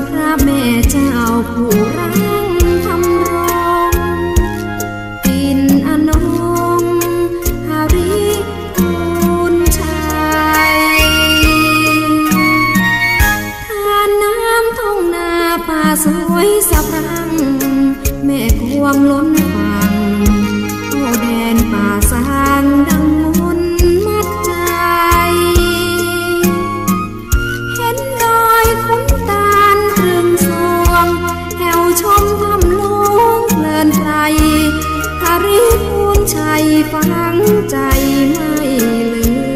พระแม่เจ้าผู้รังทำรงปิ่นอนงหาริภูลชัยทานน้ำทุ่งนาป่าสวยสะพรั่งแม่กวงล้นฝั่งโอ้แดนป่าสางดังมุนมัดใจเห็นดอยขุนตาลเรืองสวงแถวชมทำลงเพลินใจหาริภูลชัยฟังใจไม่ลืม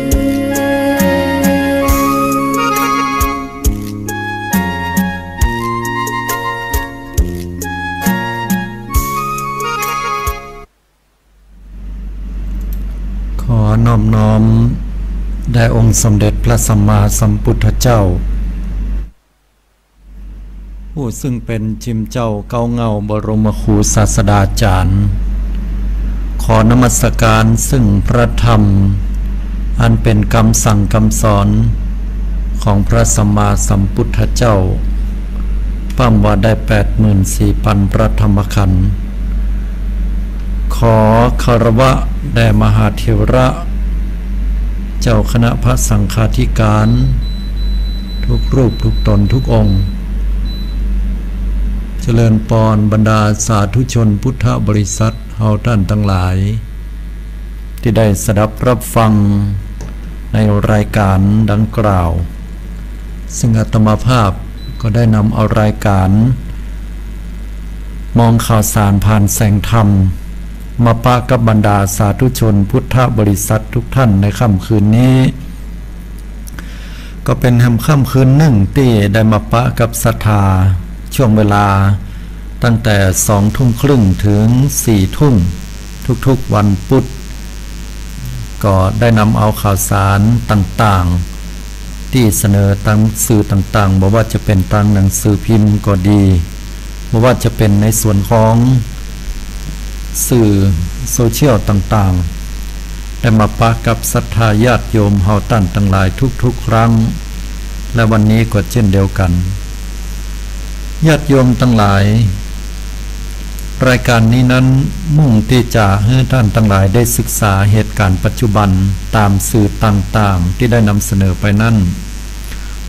ขอน้อมแด่องค์สมเด็จพระสัมมาสัมพุทธเจ้าผู้ซึ่งเป็นจิมเจ้าเก้าเงาบรมครูศาสดาจารย์ขอนมัสการซึ่งพระธรรมอันเป็นคำสั่งคำสอนของพระสัมมาสัมพุทธเจ้าปั้มว่าได้ 84,000 พระธรรมขันธ์ขอคารวะแด่มหาเถระเจ้าคณะพระสังฆาธิการทุกรูปทุกตนทุกองค์เจริญปอนบรรดาสาธุชนพุทธบริษัทเฮาท่านทั้งหลายที่ได้สดับรับฟังในรายการดังกล่าวซึ่งอาตมาภาพก็ได้นำเอารายการมองข่าวสารผ่านแสงธรรมมาปะกับบรรดาสาธุชนพุทธบริษัททุกท่านในค่ำคืนนี้ก็เป็นค่ำคืนหนึ่งที่ได้มาปะกับศรัทธาช่วงเวลาตั้งแต่20:30ถึง4:00ทุกๆวันพุธก็ได้นำเอาข่าวสารต่างๆที่เสนอตามสื่อต่างๆบอกว่าจะเป็นทางหนังสือพิมพ์ก็ดีบอกว่าจะเป็นในส่วนของสื่อโซเชียลต่างๆได้มาปะกับศรัทธาญาติโยมเฮาท่านทั้งหลายทุกๆครั้งและวันนี้ก็เช่นเดียวกันญาติโยมทั้งหลายรายการนี้นั้นมุ่งที่จะให้ท่านทั้งหลายได้ศึกษาเหตุการณ์ปัจจุบันตามสื่อต่างๆที่ได้นำเสนอไปนั่น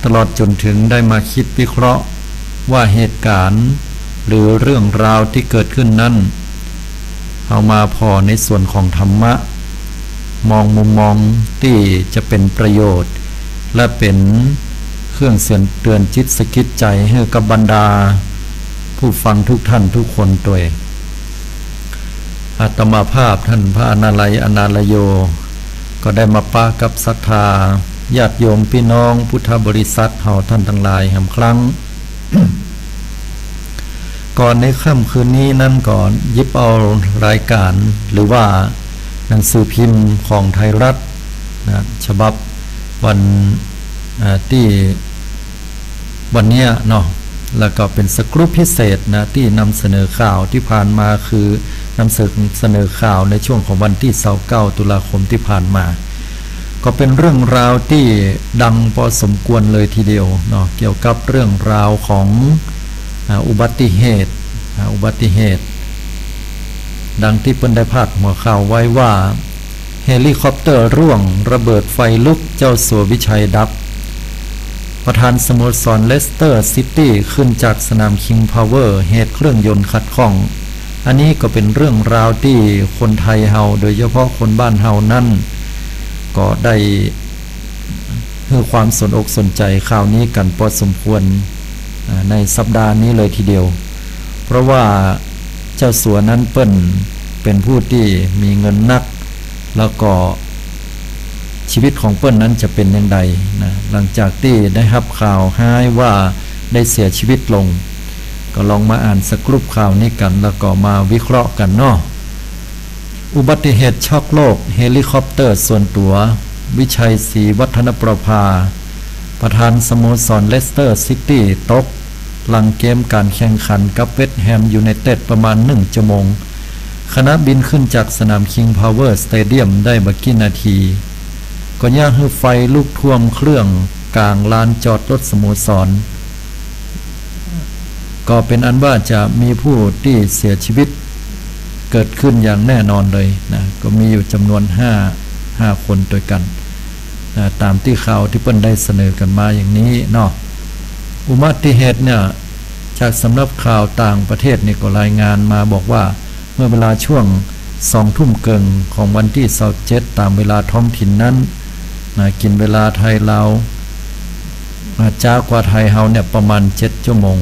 ตลอดจนถึงได้มาคิดวิเคราะห์ว่าเหตุการณ์หรือเรื่องราวที่เกิดขึ้นนั้นเอามาพอในส่วนของธรรมะมองมุมมองที่จะเป็นประโยชน์และเป็นเครื่องเตือนจิตสกิดใจให้กับบรรดาผู้ฟังทุกท่านทุกคนตัวเองอาตมาภาพท่านพระอนาลัยอนาลโยก็ได้มาปะกับศรัทธาญาติโยมพี่น้องพุทธบริษัทเฮาท่านทั้งหลายแห่งครั้ง ก่อนในค่ำคืนนี้นั่นก่อนยิบเอารายการหรือว่าหนังสือพิมพ์ของไทยรัฐนะฉบับวันที่วันนี้เนาะแล้วก็เป็นสกรูปพิเศษนะที่นำเสนอข่าวที่ผ่านมาคือนำเสนอข่าวในช่วงของวันที่29 ตุลาคมที่ผ่านมาก็เป็นเรื่องราวที่ดังพอสมควรเลยทีเดียวเนาะเกี่ยวกับเรื่องราวของอุบัติเหตุดังที่เพิ่นได้พาดหัวข่าวไว้ว่าเฮลิคอปเตอร์ร่วงระเบิดไฟลุกเจ้าสัววิชัยดับประธานสโมสรเลสเตอร์ซิตี้ขึ้นจากสนามคิงพาวเวอร์เหตุเครื่องยนต์ขัดข้องอันนี้ก็เป็นเรื่องราวที่คนไทยเฮาโดยเฉพาะคนบ้านเฮานั่นก็ได้ให้ความสนอกสนใจข่าวนี้กันพอสมควรในสัปดาห์นี้เลยทีเดียวเพราะว่าเจ้าสัวนั้นเปิ้นเป็นผู้ที่มีเงินนักแล้วก็ชีวิตของเปิ้นนั้นจะเป็นอย่างไรนะหลังจากที่ได้รับข่าวให้ว่าได้เสียชีวิตลงก็ลองมาอ่านสกรูปข่าวนี้กันแล้วก็มาวิเคราะห์กันเนาะอุบัติเหตุช็อกโลกเฮลิคอปเตอร์ส่วนตัววิชัยศรีวัฒนประภาประธานสโมสรเลสเตอร์ซิตี้ตกหลังเกมการแข่งขันกับเวสต์แฮมยูไนเต็ดประมาณ1 ชั่วโมงคณะบินขึ้นจากสนามคิงพาวเวอร์สเตเดียมได้บักกี่นาทีก็ย่างให้ไฟลุกท่วมเครื่องกลางลานจอดรถสโมสร ก็เป็นอันว่าจะมีผู้ที่เสียชีวิตเกิดขึ้นอย่างแน่นอนเลยนะก็มีอยู่จำนวน5คนด้วยกันนะตามที่ข่าวที่เปิ้นได้เสนอกันมาอย่างนี้เนาะอุบัติเหตุเนี่ยจากสำนักข่าวต่างประเทศนี่ก็รายงานมาบอกว่าเมื่อเวลาช่วง2 ทุ่มเกิงของวันที่27ตามเวลาท้องถิ่นนั้นนะกินเวลาไทยเราจ้ากว่าไทยเฮาเนี่ยประมาณ7 ชั่วโมง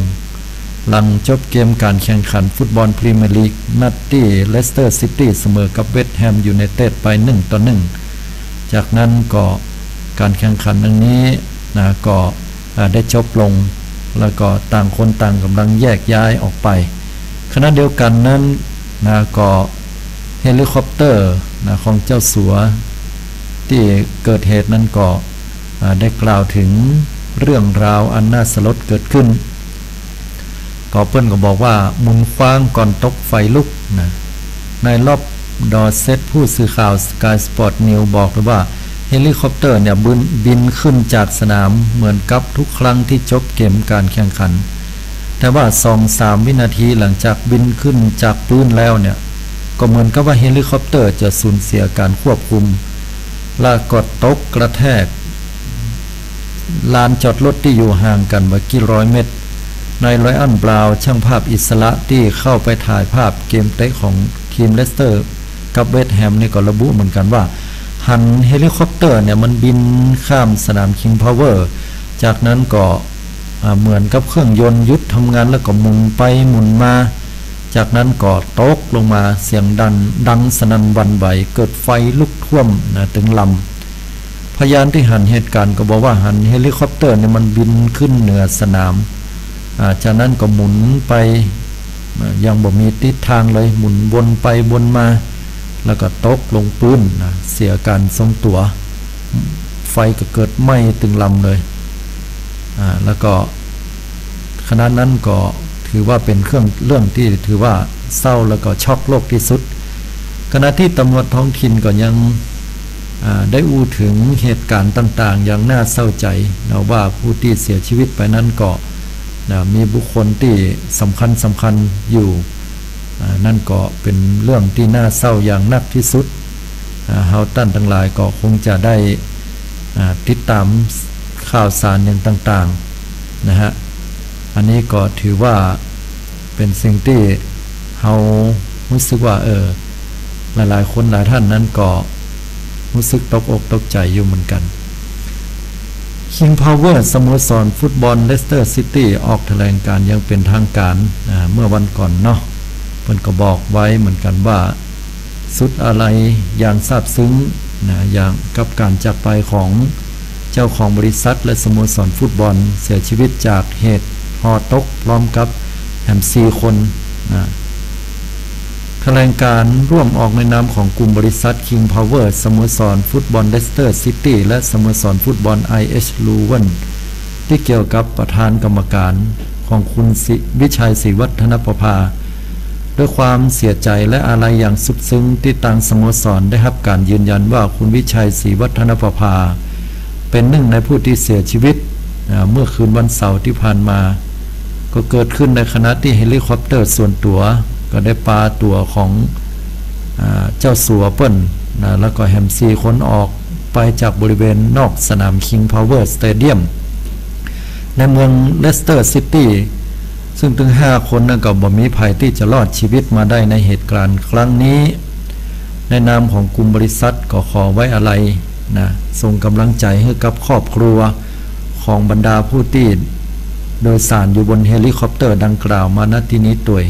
หลังจบเกมการแข่งขันฟุตบอลพรีเมียร์ลีกนัดที่เลสเตอร์ซิตี้เสมอกับเวสต์แฮมยูไนเต็ดไป1-1จากนั้นก็การแข่งขันนี้นะก็ได้จบลงแล้วก็ต่างคนต่างกำลังแยกย้ายออกไปขณะเดียวกันนั้นนะก็เฮลิคอปเตอร์นะของเจ้าสัวที่เกิดเหตุนั้นก็ได้กล่าวถึงเรื่องราวอันน่าสลดเกิดขึ้นก็เปิ้นก็บอกว่าหมุนคว้างก่อนตกไฟลุกนะในรอบดอเซตผู้สื่อข่าว Sky Sport News บอกเลยว่าเฮลิคอปเตอร์เนี่ยบินขึ้นจากสนามเหมือนกับทุกครั้งที่จบเกมการแข่งขันแต่ว่า 2-3 วินาทีหลังจากบินขึ้นจากพื้นแล้วเนี่ยก็เหมือนกับว่าเฮลิคอปเตอร์จะสูญเสียการควบคุมและก็ตกกระแทกลานจอดรถที่อยู่ห่างกันว่ากี่ร้อยเมตรนายไลออนบราวน์ช่างภาพอิสระที่เข้าไปถ่ายภาพเกมเตะของทีมเลสเตอร์กับเวสต์แฮมนี่ก็ระบุเหมือนกันว่าหันเฮลิคอปเตอร์เนี่ยมันบินข้ามสนามคิงพาวเวอร์จากนั้นก็เหมือนกับเครื่องยนต์หยุดทำงานแล้วก็หมุนไปหมุนมาจากนั้นก็ตกลงมาเสียงดังสนั่นหวั่นไหวเกิดไฟลุกท่วมนะถึงลำพยานที่หันเหตุการณ์ก็บอกว่าหันเฮลิคอปเตอร์เนี่ยมันบินขึ้นเหนือสนามจากนั้นก็หมุนไปยังบ่มีทิศทางเลยหมุนวนไปวนมาแล้วก็ตกลงพื้นนะเสียการทรงตัวไฟก็เกิดไหม้ตึงลำเลยแล้วก็ขณะนั้นก็ถือว่าเป็นเรื่องที่ถือว่าเศร้าแล้วก็ช็อกโลกที่สุดขณะที่ตำรวจท้องถิ่นก็ยังได้อู้ถึงเหตุการณ์ต่างๆอย่างน่าเศร้าใจนะว่าผู้ที่เสียชีวิตไปนั้นก็มีบุคคลที่สำคัญอยู่นั่นก็เป็นเรื่องที่น่าเศร้าอย่างนักที่สุดเฮาตั้นทั้งหลายก็คงจะได้ติดตามข่าวสารอย่างต่างๆนะฮะอันนี้ก็ถือว่าเป็นสิ่งที่เฮารู้สึกว่าหลายๆคนหลายท่านนั้นก็รู้สึกตกอกตกใจอยู่เหมือนกันKing Power สโมสรฟุตบอลเลสเตอร์ซิตี้ออกแถลงการยังเป็นทางการเมื่อวันก่อนเนาะเพิ่นก็บอกไว้เหมือนกันว่าสุดอะไรอย่างซาบซึ้งนะอย่างกับการจากไปของเจ้าของบริษัทและสโมสรฟุตบอลเสียชีวิตจากเหตุฮอตกพร้อมกับแฮม4 คนนะแถลงการร่วมออกในนามของกลุ่มบริษัท King Power สโมสรฟุตบอลเลสเตอร์ซิตี้และสโมสรฟุตบอล IH Leuven ที่เกี่ยวกับประธานกรรมการของคุณวิชัยศรีวัฒนประภาด้วยความเสียใจและอาลัยอย่างสุดซึ้งที่ทางสโมสรได้รับการยืนยันว่าคุณวิชัยศรีวัฒนประภาเป็นหนึ่งในผู้ที่เสียชีวิตเมื่อคืนวันเสาร์ที่ผ่านมาก็เกิดขึ้นในขณะที่เฮลิคอปเตอร์ส่วนตัวก็ได้ปาตัวของเจ้าสัวเปิ้ลนะแล้วก็แฮม4 คนออกไปจากบริเวณนอกสนาม King Power Stadium ในเมืองเลสเตอร์ซิตี้ซึ่งถึง5 คนนั้นก็บ่มีภัยที่จะรอดชีวิตมาได้ในเหตุการณ์ครั้งนี้ในนามของกลุ่มบริษัทก็ขอไว้อะไรนะส่งกำลังใจให้กับครอบครัวของบรรดาผู้ที่โดยสารอยู่บนเฮลิคอปเตอร์ดังกล่าวมาณที่นี้ด้วย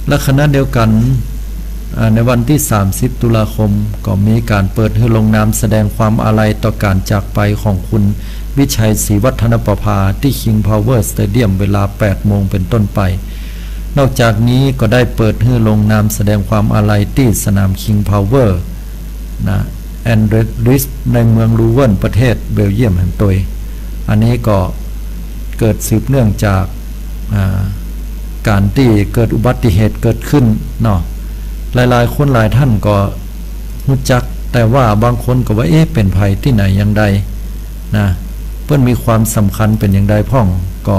และขณะเดียวกันในวันที่30 ตุลาคมก็มีการเปิดให้ลงนามแสดงความอาลัยต่อการจากไปของคุณวิชัยศรีวัฒนประภาที่ King Power Stadium เวลา 8 โมงเป็นต้นไปนอกจากนี้ก็ได้เปิดให้ลงนามแสดงความอาลัยที่สนาม King Power นะแอนเดริสในเมืองลูเวนประเทศเบลเยียมแห่งตัวอันนี้ก็เกิดสืบเนื่องจากการที่เกิดอุบัติเหตุเกิดขึ้นเนาะหลายๆคนหลายท่านก็รู้จักแต่ว่าบางคนก็ว่าเป็นภัยที่ไหนอย่างใดนะเพื่อนมีความสำคัญเป็นอย่างใดพ่องก็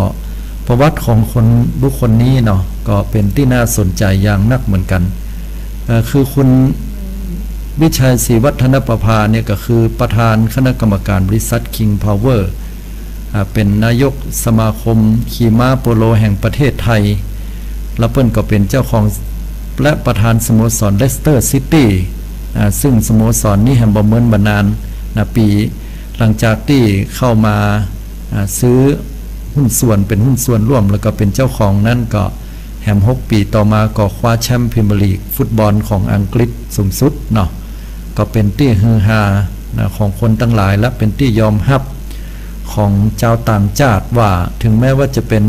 ประวัติของคนบุคคลนี้เนาะก็เป็นที่น่าสนใจอย่างนักเหมือนกันคือคุณวิชัยศรีวัฒนประภาเนี่ยก็คือประธานคณะกรรมการบริษัท King Power เป็นนายกสมาคมขี่ม้าโปโลแห่งประเทศไทยและเปิ้นก็เป็นเจ้าของและประธานสโมสรเลสเตอร์ซิตี้ซึ่งสโมสรนี้แห่งบ่เมินบานานปีหลังจากที่เข้ามาซื้อหุ้นส่วนเป็นหุ้นส่วนร่วมแล้วก็เป็นเจ้าของนั่นก็แฮม6 ปีต่อมาก็คว้าแชมป์พรีเมียร์ลีกฟุตบอลของอังกฤษสูงสุดเนาะก็เป็นที่ฮือฮาของคนทั้งหลายและเป็นที่ยอมรับของเจ้าต่างชาติว่าถึงแม้ว่าจะเป็น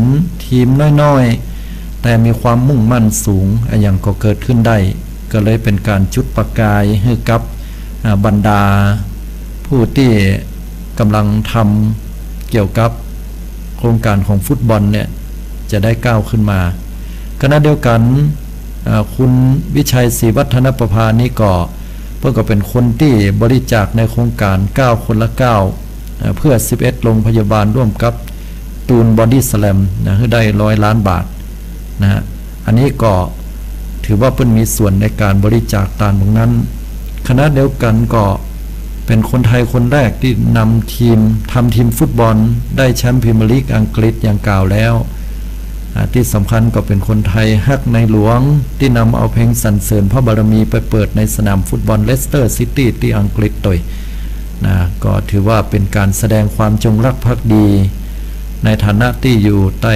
ทีมน้อยๆแต่มีความมุ่งมั่นสูงอย่างก็เกิดขึ้นได้ก็เลยเป็นการจุดประกายให้กับบรรดาผู้ที่กำลังทำเกี่ยวกับโครงการของฟุตบอลเนี่ยจะได้ก้าวขึ้นมาขณะเดียวกันคุณวิชัยศรีวัฒนประภานี้ก็เพื่อก็เป็นคนที่บริจาคในโครงการ9 คนละ 9เพื่อ11โรงพยาบาลร่วมกับตูนบอดี้สแลมให้ได้100 ล้านบาทนะฮะอันนี้ก็ถือว่าเพิ่นมีส่วนในการบริจาคตามตรงนั้นขณะเดียวกันก็เป็นคนไทยคนแรกที่นำทีมทำทีมฟุตบอลได้แชมป์พรีเมียร์ลีกอังกฤษอย่างกล่าวแล้วที่สำคัญก็เป็นคนไทยฮักในหลวงที่นำเอาเพลงสรรเสริญพระบารมีไปเปิดในสนามฟุตบอลเลสเตอร์ซิตี้ที่อังกฤษด้วยก็ถือว่าเป็นการแสดงความจงรักภักดีในฐานะที่อยู่ใต้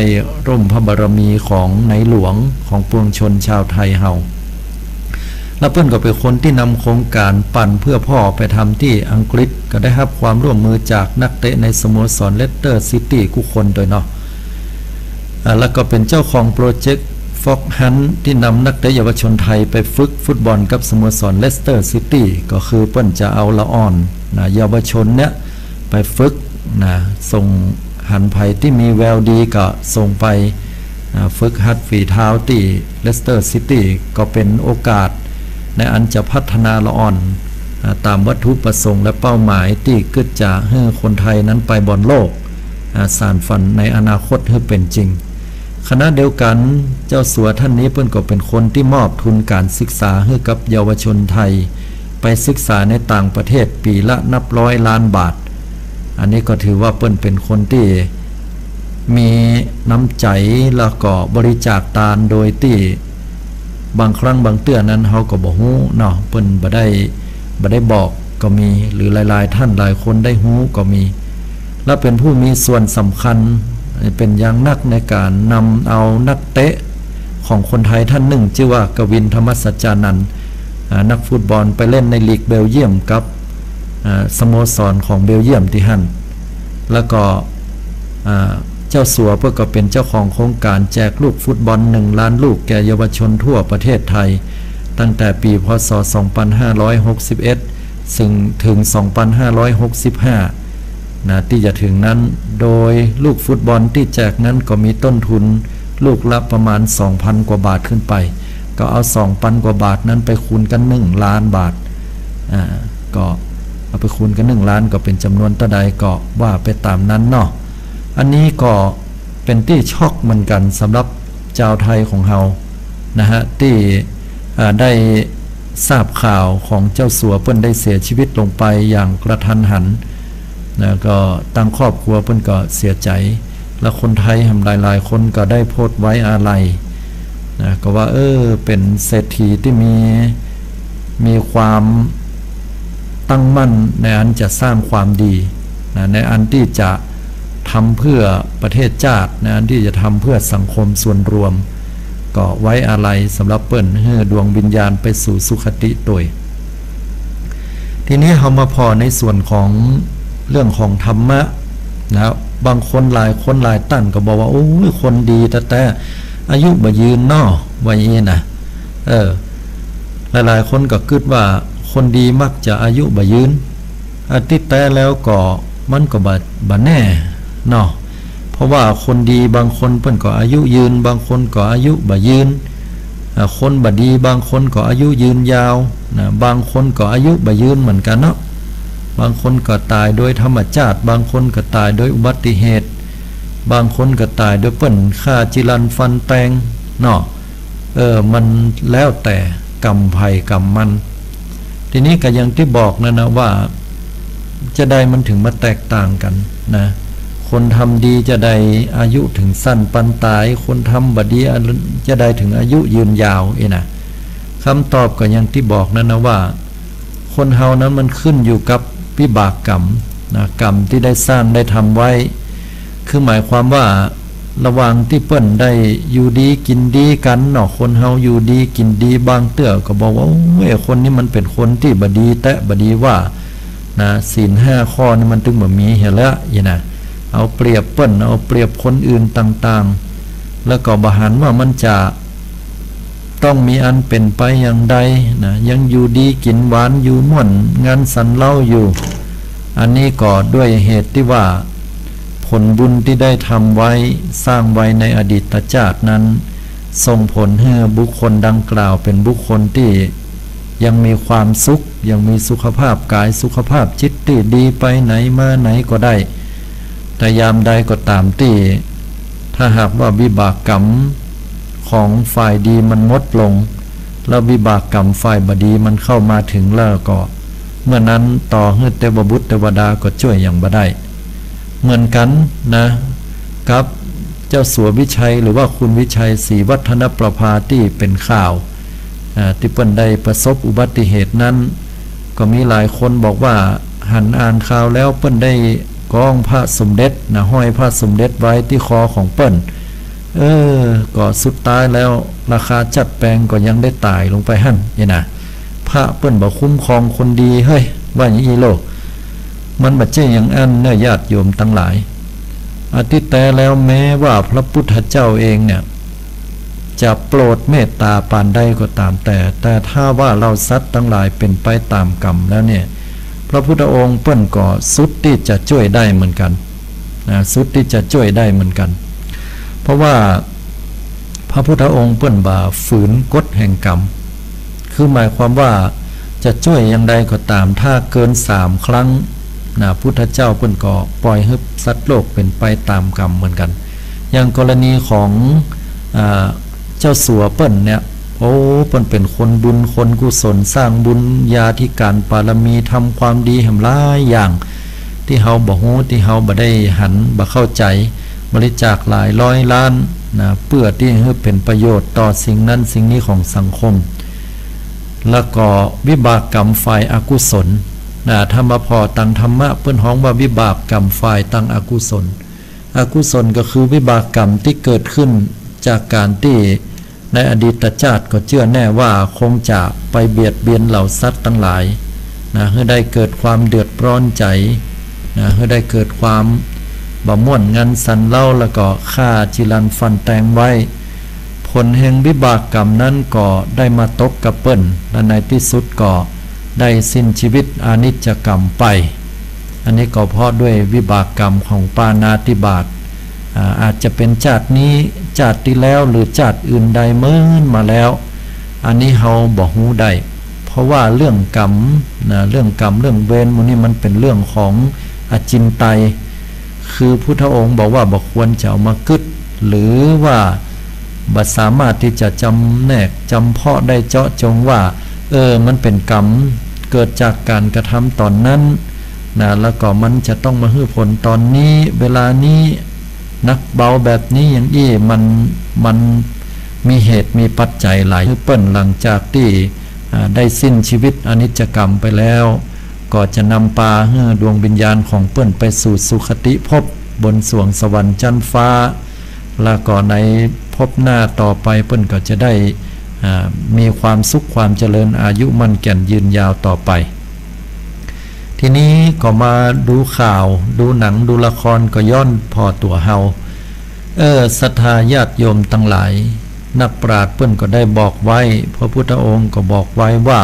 ร่มพระบารมีของในหลวงของปวงชนชาวไทยเฮาและเพื่อนก็เป็นคนที่นำโครงการปั่นเพื่อพ่อไปทำที่อังกฤษก็ได้รับความร่วมมือจากนักเตะในสโมสรเลสเตอร์ซิตี้ทุกคนโดยเนาะแล้วก็เป็นเจ้าของโปรเจกต์ฟ็อกฮันที่นำนักเตะเยาวชนไทยไปฝึกฟุตบอลกับสโมสรเลสเตอร์ซิตี้ก็คือเปิ้นจะเอาละอ่อนเยาวชนเนี่ยไปฝึกส่งหันไผ่ที่มีแววดีก็ส่งไปฝึกหัดฝีเท้าที่เลสเตอร์ซิตี้ก็เป็นโอกาสในอันจะพัฒนาละอ่อนตามวัตถุประสงค์และเป้าหมายที่เกิดจากให้คนไทยนั้นไปบอลโลกสานฝันในอนาคตให้เป็นจริงขณะเดียวกันเจ้าสัวท่านนี้เพิ่นก็เป็นคนที่มอบทุนการศึกษาให้กับเยาวชนไทยไปศึกษาในต่างประเทศปีละนับ100 ล้านบาทอันนี้ก็ถือว่าเปิ้นเป็นคนที่มีน้ำใจแล้วก็บริจาคทานโดยที่บางครั้งบางเตื้อนั้นเขาก็บอกฮู้เนาะเปิ้นบ่ได้บอกก็มีหรือหลายๆท่านหลายคนได้ฮู้ก็มีและเป็นผู้มีส่วนสำคัญเป็นอย่างนักในการนำเอานักเตะของคนไทยท่านหนึ่งชื่อว่ากวินธรรมสัจจานันท์นักฟุตบอลไปเล่นในลีกเบลเยียมกับสโมสรของเบลเยียมที่หั่นแล้วก็เจ้าสัวเพื่อก็เป็นเจ้าของโครงการแจกลูกฟุตบอล1 ล้านลูกแก่เยาวชนทั่วประเทศไทยตั้งแต่ปีพ.ศ. 2561ซึ่งถึง 2565ที่จะถึงนั้นโดยลูกฟุตบอลที่แจกนั้นก็มีต้นทุนลูกละประมาณ 2,000 กว่าบาทขึ้นไปก็เอา 2,000 กว่าบาทนั้นไปคูณกัน1 ล้านบาทก็เอาไปคูณกัน1 ล้านก็เป็นจำนวนเท่าใดก็ว่าไปตามนั้นเนาะอันนี้ก็เป็นที่ช็อกเหมือนกันสำหรับชาวไทยของเรานะฮะที่ได้ทราบข่าวของเจ้าสัวเปิ้นได้เสียชีวิตลงไปอย่างกระทันหันนะก็ตั้งครอบครัวเปิ้นก็เสียใจและคนไทยหลายๆคนก็ได้โพสต์ไว้อาลัยนะก็ว่าเป็นเศรษฐีที่มีความตั้งมั่นในอันจะสร้างความดีนะในอันที่จะทำเพื่อประเทศชาติในอันที่จะทำเพื่อสังคมส่วนรวมก็ไว้อาลัยสำหรับเปิ้นให้ดวงวิญญาณไปสู่สุคติโดยทีนี้เรามาพอในส่วนของเรื่องของธรรมะนะบางคนหลายคนหลายตั้นก็บอกว่าโอ้ยคนดีแต่อายุบ่ยืนเนาะว่าอย่างนี้นะหลายๆคนก็คิดว่าคนดีมักจะอายุบ่ยืนที่แท้แล้วก็มันก็บ่แน่เนาะเพราะว่าคนดีบางคนเพิ่นก็อายุยืนบางคนก็อายุบ่ยืนคนบ่ดีบางคนก็อายุยืนยาวนะบางคนก็อายุบ่ยืนเหมือนกันเนาะบางคนก็ตายโดยธรรมชาติบางคนก็ตายโดยอุบัติเหตุ บางคนก็ตายด้วยเปิ้นฆ่าจิรันฟันแตงเนาะมันแล้วแต่กรรมภัยกรรมมันทีนี้ก็อย่างที่บอกนะว่าจะได้มันถึงมาแตกต่างกันนะคนทำดีจะได้อายุถึงสั้นปันตายคนทำบดีจะได้ถึงอายุยืนยาวนะคำตอบก็อย่างที่บอกนะว่าคนเฮานั้นมันขึ้นอยู่กับวิบากกรรมนะกรรมที่ได้สร้างได้ทำไว้คือหมายความว่าระหว่างที่เปิ้นได้อยู่ดีกินดีกันเนาะคนเฮาอยู่ดีกินดีบางเตื้อก็บอกว่าคนนี้มันเป็นคนที่บดีแตะบดีว่านะศีล5ข้อนี่มันถึงบ่มีเห็นแล้วนะเอาเปรียบเปิ้นเอาเปรียบคนอื่นต่างๆแล้วก็บ่หันว่ามันจะต้องมีอันเป็นไปอย่างใดนะยังอยู่ดีกินหวานอยู่ม่วนงานสันเล่าอยู่อันนี้ก็ด้วยเหตุที่ว่าผลบุญที่ได้ทำไว้สร้างไว้ในอดีตชาตินั้นส่งผลให้บุคคลดังกล่าวเป็นบุคคลที่ยังมีความสุขยังมีสุขภาพกายสุขภาพจิตที่ดีไปไหนมาไหนก็ได้แต่ยามใดก็ตามที่ถ้าหากว่าวิบากกรรมของฝ่ายดีมันลดลงแล้ววิบากกรรมฝ่ายบดีมันเข้ามาถึงแล้วก็เมื่อนั้นต่อให้เทวบุตรเทวดาก็ช่วยอย่างบ่ได้เหมือนกันนะกับเจ้าสัววิชัยหรือว่าคุณวิชัยศรีวัฒนประภาที่เป็นข่าวที่เปิ้นได้ประสบอุบัติเหตุนั้นก็มีหลายคนบอกว่าหันอ่านข่าวแล้วเปิ้นได้กองพระสมเด็จนะห้อยพระสมเด็จไว้ที่คอของเปิ้นก็สุดท้ายแล้วราคาจัดแปลงก็ยังได้ตายลงไปหั่นนี่นะพระเปิ้นบ่คุ้มครองคนดีเฮ้ยว่าอย่างนี้โลกมันบัดเจ้อย่างอันเนื้อญาติโยมทั้งหลายอาทิตย์แต่แล้วแม้ว่าพระพุทธเจ้าเองเนี่ยจะโปรดเมตตาปานใดก็ตามแต่ถ้าว่าเราสัตว์ทั้งหลายเป็นไปตามกรรมแล้วเนี่ยพระพุทธองค์เปิ้นก็สุดที่จะช่วยได้เหมือนกันนะสุดที่จะช่วยได้เหมือนกันเพราะว่าพระพุทธองค์เปิ้นบ่าฝืนกฎแห่งกรรมคือหมายความว่าจะช่วยอย่างใดก็ตามถ้าเกิน3ครั้งนะพุทธเจ้าเปิ้นก็ปล่อยให้สัตว์โลกเป็นไปตามกรรมเหมือนกันอย่างกรณีของเจ้าสัวเปิ้นเนี่ยเปิ้นเป็นคนบุญคนกุศลสร้างบุญญาธิการปารมีทำความดีแห่งหลายอย่างที่เฮาบ่ฮู้ที่เฮาบ่ได้หันบ่เข้าใจบริจาคหลายร้อยล้านนะเพื่อที่ให้เป็นประโยชน์ต่อสิ่งนั้นสิ่งนี้ของสังคมแล้วก็วิบากกรรมฝ่ายอกุศลนะธรรมพอตังธรรมะเปิ้นฮ้องว่าวิบากกรรมฝ่ายตังอกุศลอกุศลก็คือวิบากกรรมที่เกิดขึ้นจากการที่ในอดีตชาติก็เชื่อแน่ว่าคงจะไปเบียดเบียนเหล่าสัตว์ทั้งหลายนะให้ได้เกิดความเดือดร้อนใจนะให้ได้เกิดความบ่ม่วนงันสันเล่าแล้วก็ฆ่าจิรันฟันแตงไว้ผลแห่งวิบากกรรมนั้นก็ได้มาตกกับเปิ้นและในที่สุดก็ได้สิ้นชีวิตอานิจจกรรมไปอันนี้ก็เพราะด้วยวิบากกรรมของปาณาติบาตอาจจะเป็นชาตินี้ชาติที่แล้วหรือชาติอื่นใดเมื่อมาแล้วอันนี้เฮาบ่ฮู้ได้เพราะว่าเรื่องกรรมนะเรื่องกรรมเรื่องเวรมันนี่มันเป็นเรื่องของอจินไตยคือพุทธองค์บอกว่าบ่ควรจะเอามากึดหรือว่าบ่สามารถที่จะจำแนกจำเพาะได้เจาะจงว่ามันเป็นกรรมเกิดจากการกระทำตอนนั้นนะแล้วก็มันจะต้องมาให้ผลตอนนี้เวลานี้นักเบาแบบนี้อย่างอี้มันมีเหตุมีปัจจัยหลายเปิ้นหลังจากที่ได้สิ้นชีวิตอนิจจกรรมไปแล้วก็จะนำพาให้ดวงวิญญาณของเปิ้นไปสู่สุคติภพบนสวงสวรรค์ชั้นฟ้าแล้วก็ในภพหน้าต่อไปเปิ้นก็จะได้มีความสุขความเจริญอายุมั่นแก่นยืนยาวต่อไปทีนี้ก็มาดูข่าวดูหนังดูละครก็ย้อนพอตัวเฮาศรัทธาญาติโยมทั้งหลายนักปราชญ์เพิ่นก็ได้บอกไว้พระพุทธองค์ก็บอกไว้ว่า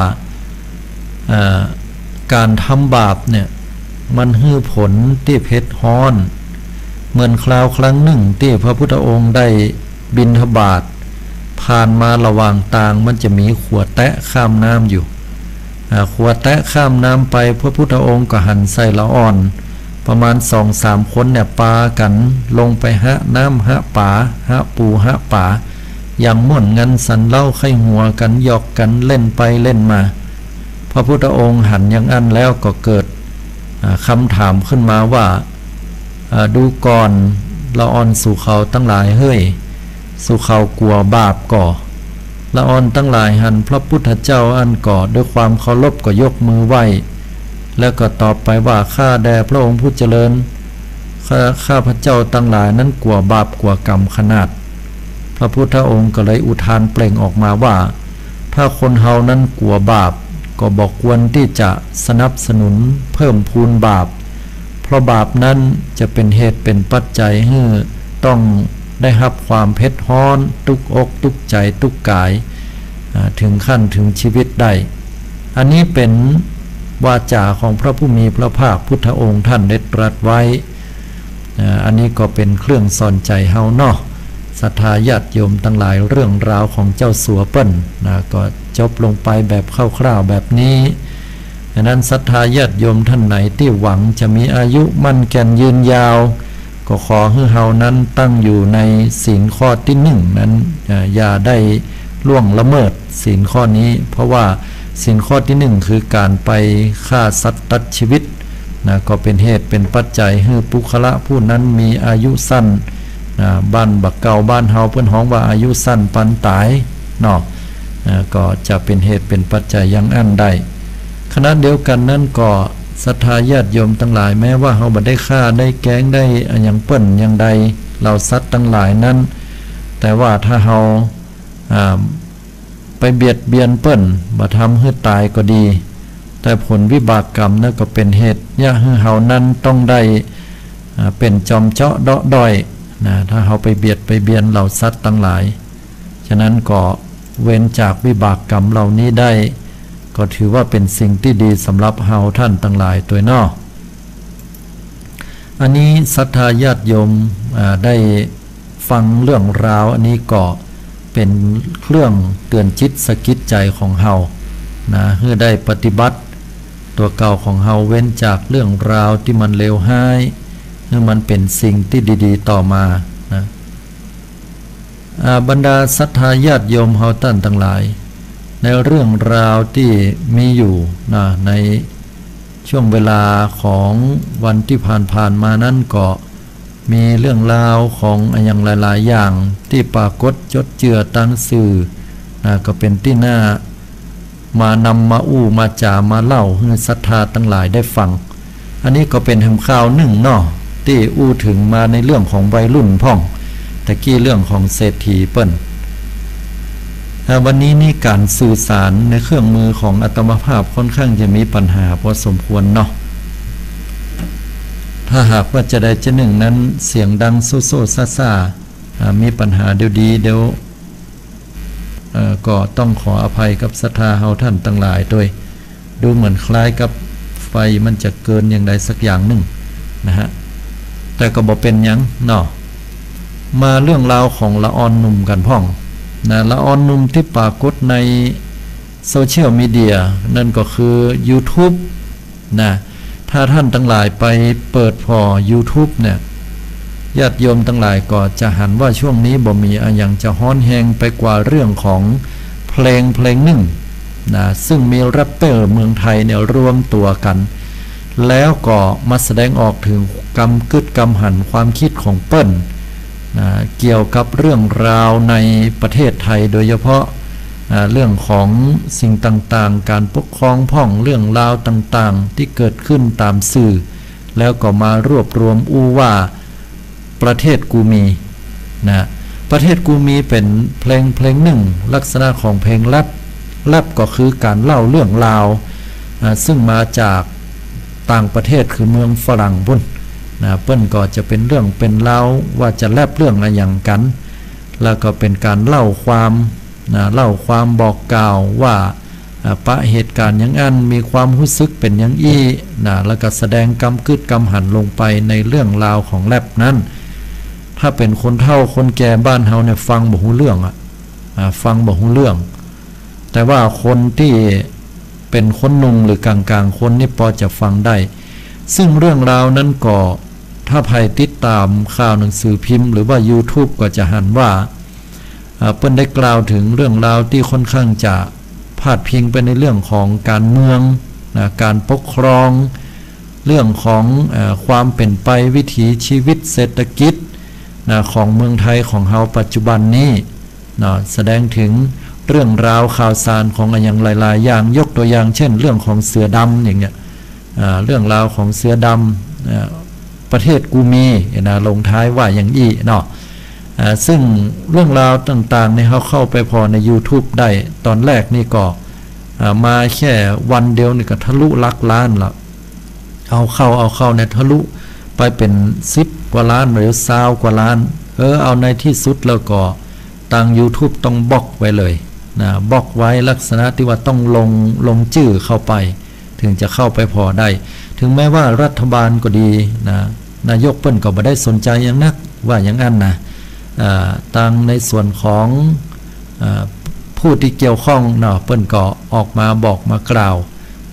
การทำบาปเนี่ยมันให้ผลที่เพชรฮ้อนเหมือนคราวครั้งหนึ่งที่พระพุทธองค์ได้บิณฑบาตผ่านมาระหว่างทางมันจะมีขัวแตะข้ามน้ำอยู่ขัวแตะข้ามน้ำไปพระพุทธองค์ก็หันใส่ละอ่อน ประมาณ2-3 คนเนี่ยปากันลงไปหะน้ำหะป่าหะปูหะป่าอย่างม่วนงันสันเล่าไข้หัวกันหยอกกันเล่นไปเล่นมาพระพุทธองค์หันอย่างอันแล้วก็เกิดคำถามขึ้นมาว่าดูก่อนละออนสู่เขาตั้งหลายเฮ้ยสู่เขากลัวบาปก่อละออนตั้งหลายหันพระพุทธเจ้าอันก่อด้วยความเคารพก็ยกมือไหว้แล้วก็ตอบไปว่าข้าแด่พระองค์ผู้เจริญข้าพระเจ้าตั้งหลายนั้นกลัวบาปกลัวกรรมขนาดพระพุทธองค์ก็เลยอุทานเปล่งออกมาว่าถ้าคนเฮานั้นกลัวบาปก็บอกควรที่จะสนับสนุนเพิ่มพูนบาปเพราะบาปนั้นจะเป็นเหตุเป็นปัจจัยให้ต้องได้รับความเผ็ดร้อนทุกอกทุกใจทุกกายถึงขั้นถึงชีวิตได้อันนี้เป็นวาจาของพระผู้มีพระภาคพุทธองค์ท่านได้ตรัสไว้อันนี้ก็เป็นเครื่องสอนใจเฮาเนาะศรัทธาญาติโยมทั้งหลายเรื่องราวของเจ้าสัวเปิ้นก็จบลงไปแบบคร่าวๆแบบนี้ดังนั้นศรัทธาญาติโยมท่านไหนที่หวังจะมีอายุมั่นแก่นยืนยาวก็ขอให้เฮานั้นตั้งอยู่ในศีลข้อที่1นั้นอย่าได้ล่วงละเมิดศีลข้อนี้เพราะว่าศีลข้อที่1คือการไปฆ่าสัตว์ตัดชีวิตก็เป็นเหตุเป็นปัจจัยให้ปุคละผู้นั้นมีอายุสั้นบ้านบักเก่าบ้านเฮาเพิ่นฮ้องว่าอายุสั้นปันตายเนาะก็จะเป็นเหตุเป็นปัจจัยยังอันได้ขณะเดียวกันนั้นก็ศรัทธาญาติโยมทั้งหลายแม้ว่าเฮาบ่ได้ฆ่าได้แกงได้อย่างเปิ้นอย่างใดเราสัตว์ทั้งหลายนั้นแต่ว่าถ้าเฮาไปเบียดเบียนเปิ้นบ่ทำให้ตายก็ดีแต่ผลวิบากกรรมนั่นก็เป็นเหตุย่าให้เฮานั้นต้องได้เป็นจอมเจาะเดาะด้อยถ้าเฮาไปเบียดไปเบียนเหล่าสัตว์ทั้งหลายฉะนั้นก็เว้นจากวิบากกรรมเหล่านี้ได้ก็ถือว่าเป็นสิ่งที่ดีสำหรับเฮาท่านทั้งหลายตัวนอกอันนี้ศรัทธาญาติโยมได้ฟังเรื่องราวอันนี้ก็เป็นเครื่องเตือนจิตสะกิดใจของเฮาเพื่อได้ปฏิบัติตัวเก่าของเฮาเว้นจากเรื่องราวที่มันเลวร้ายเพื่อมันเป็นสิ่งที่ดีๆต่อมาบรรดาศรัทธาญาติโยมเฮาท่านทั้งหลายในเรื่องราวที่มีอยู่ในช่วงเวลาของวันที่ผ่านมานั้นก็มีเรื่องราวของอย่างหลายๆอย่างที่ปรากฏจดเจือตั้งสื่อก็เป็นที่น่ามานำมาอู้มาจ่ามาเล่าให้ศรัทธาทั้งหลายได้ฟังอันนี้ก็เป็นข่าวหนึ่งเนาะที่อู้ถึงมาในเรื่องของวัยรุ่นพ่องตะกี้เรื่องของเศรษฐีเปิ้นวันนี้นี่การสื่อสารในเครื่องมือของอัตมภาพค่อนข้างจะมีปัญหาพอสมควรเนาะถ้าหากว่าจะได้จะหนึ่งนั้นเสียงดังโซ่โซ่ซ่ามีปัญหาเดี๋ยวดีเดี๋ยวก็ต้องขออภัยกับศรัทธาเฮาท่านทั้งหลายด้วยดูเหมือนคล้ายกับไฟมันจะเกินอย่างใดสักอย่างหนึ่งนะฮะแต่ก็บ่เป็นหยังเนาะมาเรื่องราวของละออนหนุ่มกันพ่องละออนหนุ่มที่ปรากฏในโซเชียลมีเดียนั่นก็คือ YouTube ถ้าท่านทั้งหลายไปเปิดพอ YouTube เนี่ยญาติโยมทั้งหลายก็จะหันว่าช่วงนี้บ่มีอย่างจะฮ้อนแฮงไปกว่าเรื่องของเพลงหนึ่งซึ่งมีแรปเปอร์เมืองไทยเนี่ยรวมตัวกันแล้วก็มาแสดงออกถึงกำกึดกำหันความคิดของเปิ้ลเกี่ยวกับเรื่องราวในประเทศไทยโดยเฉพาะเรื่องของสิ่งต่างๆการปกครองพ่องเรื่องราวต่างๆที่เกิดขึ้นตามสื่อแล้วก็มารวบรวมอู้ว่าประเทศกูมีประเทศกูมีเป็นเพลงหนึ่งลักษณะของเพลงแรปก็คือการเล่าเรื่องราวซึ่งมาจากต่างประเทศคือเมืองฝรั่งพุ่นเปิ้นก็จะเป็นเรื่องเป็นเล่าว่าจะแลบเรื่องอะไรอย่างกันแล้วก็เป็นการเล่าความบอกกล่าวว่าปะเหตุการณ์อย่างอันมีความรู้สึกเป็นอย่างอี้แล้วก็แสดงกำกึดกำหันลงไปในเรื่องราวของแรปนั้นถ้าเป็นคนเฒ่าคนแก่บ้านเฮาเนี่ยฟังบ่ฮู้เรื่องฟังบ่ฮู้เรื่องแต่ว่าคนที่เป็นคนหนุ่มหรือกลางๆคนนี่พอจะฟังได้ ซึ่งเรื่องราวนั้นก็ถ้าใครติดตามข่าวหนังสือพิมพ์หรือว่า YouTube ก็จะหันว่าเปิ้นได้กล่าวถึงเรื่องราวที่ค่อนข้างจะพาดพิงไปในเรื่องของการเมืองนะการปกครองเรื่องของความเป็นไปวิถีชีวิตเศรษฐกิจนะของเมืองไทยของเฮาปัจจุบันนี้นะแสดงถึงเรื่องราวข่าวสารของอย่างหลายๆอย่างยกตัวอย่างเช่นเรื่องของเสือดำอย่างเงี้ยเรื่องราวของเสือดำประเทศกูมีนะลงท้ายว่าอย่างอี้เนาะซึ่งเรื่องราวต่างๆเนี่ยเขาเข้าไปพอใน YouTube ได้ตอนแรกนี่ก็มาแค่วันเดียวนี่ก็ทะลุลักล้านละเอาเข้าเนี่ยทะลุไปเป็น10 กว่าล้านหรือ20 กว่าล้านเอาในที่สุดแล้วก็ทาง YouTube ต้องบล็อกไว้เลยนะบล็อกไว้ลักษณะที่ว่าต้องลงชื่อเข้าไปถึงจะเข้าไปพอได้ถึงแม้ว่ารัฐบาลก็ดีนะนายกเปิ้นก็บ่ได้สนใจอย่างนักว่าอย่างนั้นนะทางในส่วนของผู้ที่เกี่ยวข้องเนาะเปิ้นก็ออกมาบอกมากล่าว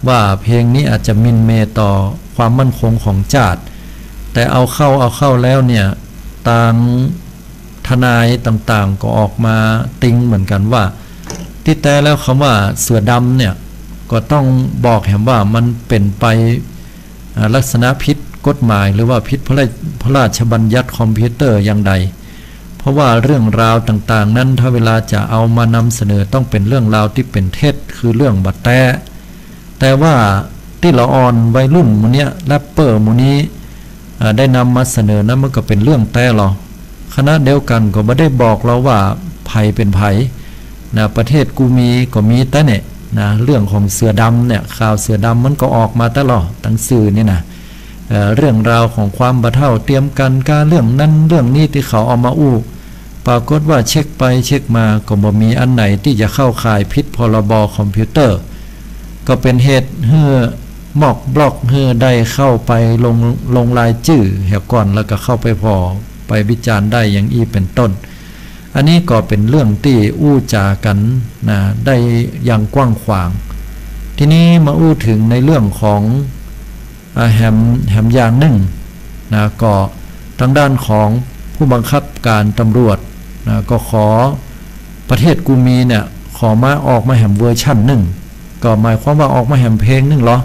ว่าเพลงนี้อาจจะมินเมต่อความมั่นคงของชาติแต่เอาเข้าแล้วเนี่ยทางทนายต่างๆก็ออกมาติงเหมือนกันว่าที่แท้แล้วคำว่าเสือดำเนี่ยก็ต้องบอกแหมว่ามันเป็นไปลักษณะผิดกฎหมายหรือว่าผิดพระราชบัญญัติคอมพิวเตอร์อย่างใดเพราะว่าเรื่องราวต่างๆนั้นถ้าเวลาจะเอามานำเสนอต้องเป็นเรื่องราวที่เป็นเท็จคือเรื่องบัดแต่ว่าที่ละอ่อนวัยรุ่นหมู่เนี้ยแรปเปอร์หมู่นี้ได้นำมาเสนอนั้นมันก็เป็นเรื่องแต่หรอคณะเดียวกันก็ไม่ได้บอกเราว่าภัยเป็นภัยนะประเทศกูมีก็มีแต่เนี่ยนะเรื่องของเสือดำเนี่ยข่าวเสือดำมันก็ออกมาตลอดทั้งสื่อนี่นะเรื่องราวของความบะเท่าเตรียมกันการเรื่องนั้นเรื่องนี้ที่เขาเอามาอู้ปรากฏว่าเช็คไปเช็คมาก็บ่มีอันไหนที่จะเข้าข่ายผิดพรบคอมพิวเตอร์ก็เป็นเหตุให้หมอกบล็อกให้ได้เข้าไปลงรายชื่อเหี่ยวก่อนแล้วก็เข้าไปพอไปวิจารณ์ได้อย่างอีเป็นต้นอันนี้ก็เป็นเรื่องที่อู้จากันนะได้อย่างกว้างขวางทีนี้มาอู้ถึงในเรื่องของแหมอย่างหนึ่งนะก็ทางด้านของผู้บังคับการตำรวจนะก็ขอประเทศกูมีเนี่ยขอมาออกมาแหมเวอร์ชั่นหนึ่งก็หมายความว่าออกมาแหมเพลงหนึ่งเหรอ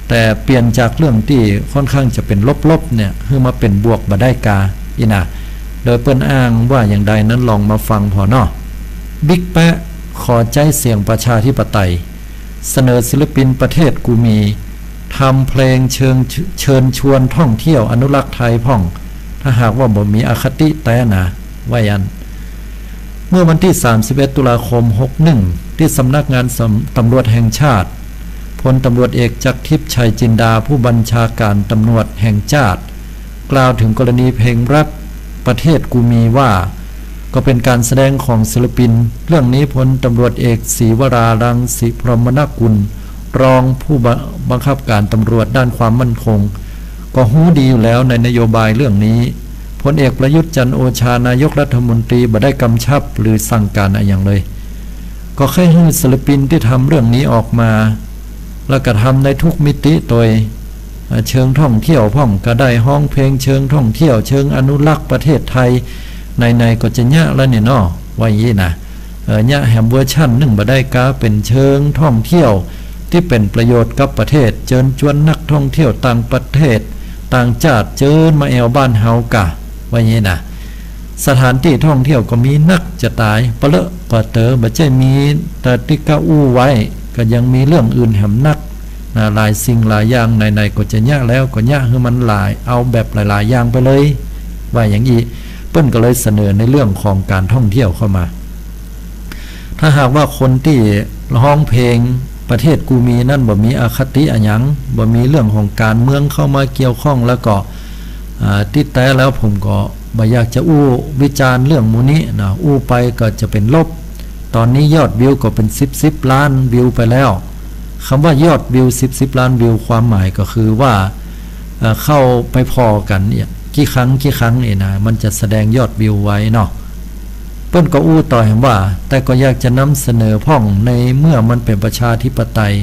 แต่เปลี่ยนจากเรื่องที่ค่อนข้างจะเป็นลบๆเนี่ยให้มาเป็นบวกบ่ได้กาอีนะโดยเปิ้นอ้างว่าอย่างใดนั้นลองมาฟังพอเนาะบิ๊กแปะขอใจเสียงประชาธิปไตยเสนอศิลปินประเทศกูมีทำเพลงเชิญชวนท่องเที่ยวอนุรักษ์ไทยพ่องถ้าหากว่าบ่มีอคติแต่นะว่ายันเมื่อวันที่31 ตุลาคม 61ที่สำนักงานตำรวจแห่งชาติพลตำรวจเอกจักรทิพย์ชัยจินดาผู้บัญชาการตำรวจแห่งชาติกล่าวถึงกรณีเพลงแรปประเทศกูมีว่าก็เป็นการแสดงของศิลปินเรื่องนี้พลตำรวจเอกศรีวรารังสิพรหมนกุลรองผู้บังคับการตำรวจด้านความมั่นคงก็หู้ดีอยู่แล้วในนโยบายเรื่องนี้พลเอกประยุทธ์จันทร์โอชานายกรัฐมนตรีบ่ได้กำชับหรือสั่งการอะไรอย่างเลยก็แค่ให้ศิลปินที่ทำเรื่องนี้ออกมาแล้วก็ทำในทุกมิติโดยเชิงท่องเที่ยวพ่องก็ได้ห้องเพลงเชิงท่องเที่ยวเชิงอนุรักษ์ประเทศไทยในก็จะยะแล้วเนี่ยเนาะว่าอย่างนี้นะยะแฮมเวอร์ชั่นหนึ่งบ่ได้กาเป็นเชิงท่องเที่ยวที่เป็นประโยชน์กับประเทศเชิญชวนนักท่องเที่ยวต่างประเทศต่างชาติเชิญมาแอวบ้านเฮากะว่าอย่างนี้นะสถานที่ท่องเที่ยวก็มีนักจะตายเปเลอะปะเตอบ่ใช่มีแต่ที่กะอู้ไว้ก็ยังมีเรื่องอื่นแหมนักหลายสิ่งหลายอย่างในก็จะยะแล้วก็ยะให้มันหลายเอาแบบหลายๆอย่างไปเลยว่าอย่างนี้เปิ้นก็เลยเสนอในเรื่องของการท่องเที่ยวเข้ามาถ้าหากว่าคนที่ร้องเพลงประเทศกูมีนั่นบ่มีอคติอะหยังบ่มีเรื่องของการเมืองเข้ามาเกี่ยวข้องแล้วก็ติดแต่แล้วผมก็บ่อยากจะอู้วิจารณ์เรื่องมูนี้นะอู้ไปก็จะเป็นลบตอนนี้ยอดวิวก็เป็น10 ล้านวิวไปแล้วคำว่ายอดวิว10 ล้านวิวความหมายก็คือว่าเข้าไปพอกันเนี่ยกี่ครั้งนี่นะมันจะแสดงยอดวิวไว้เนาะเปิ้นก็อู้ต่อแห่งว่าแต่ก็อยากจะนำเสนอพ่องในเมื่อมันเป็นประชาธิปไตย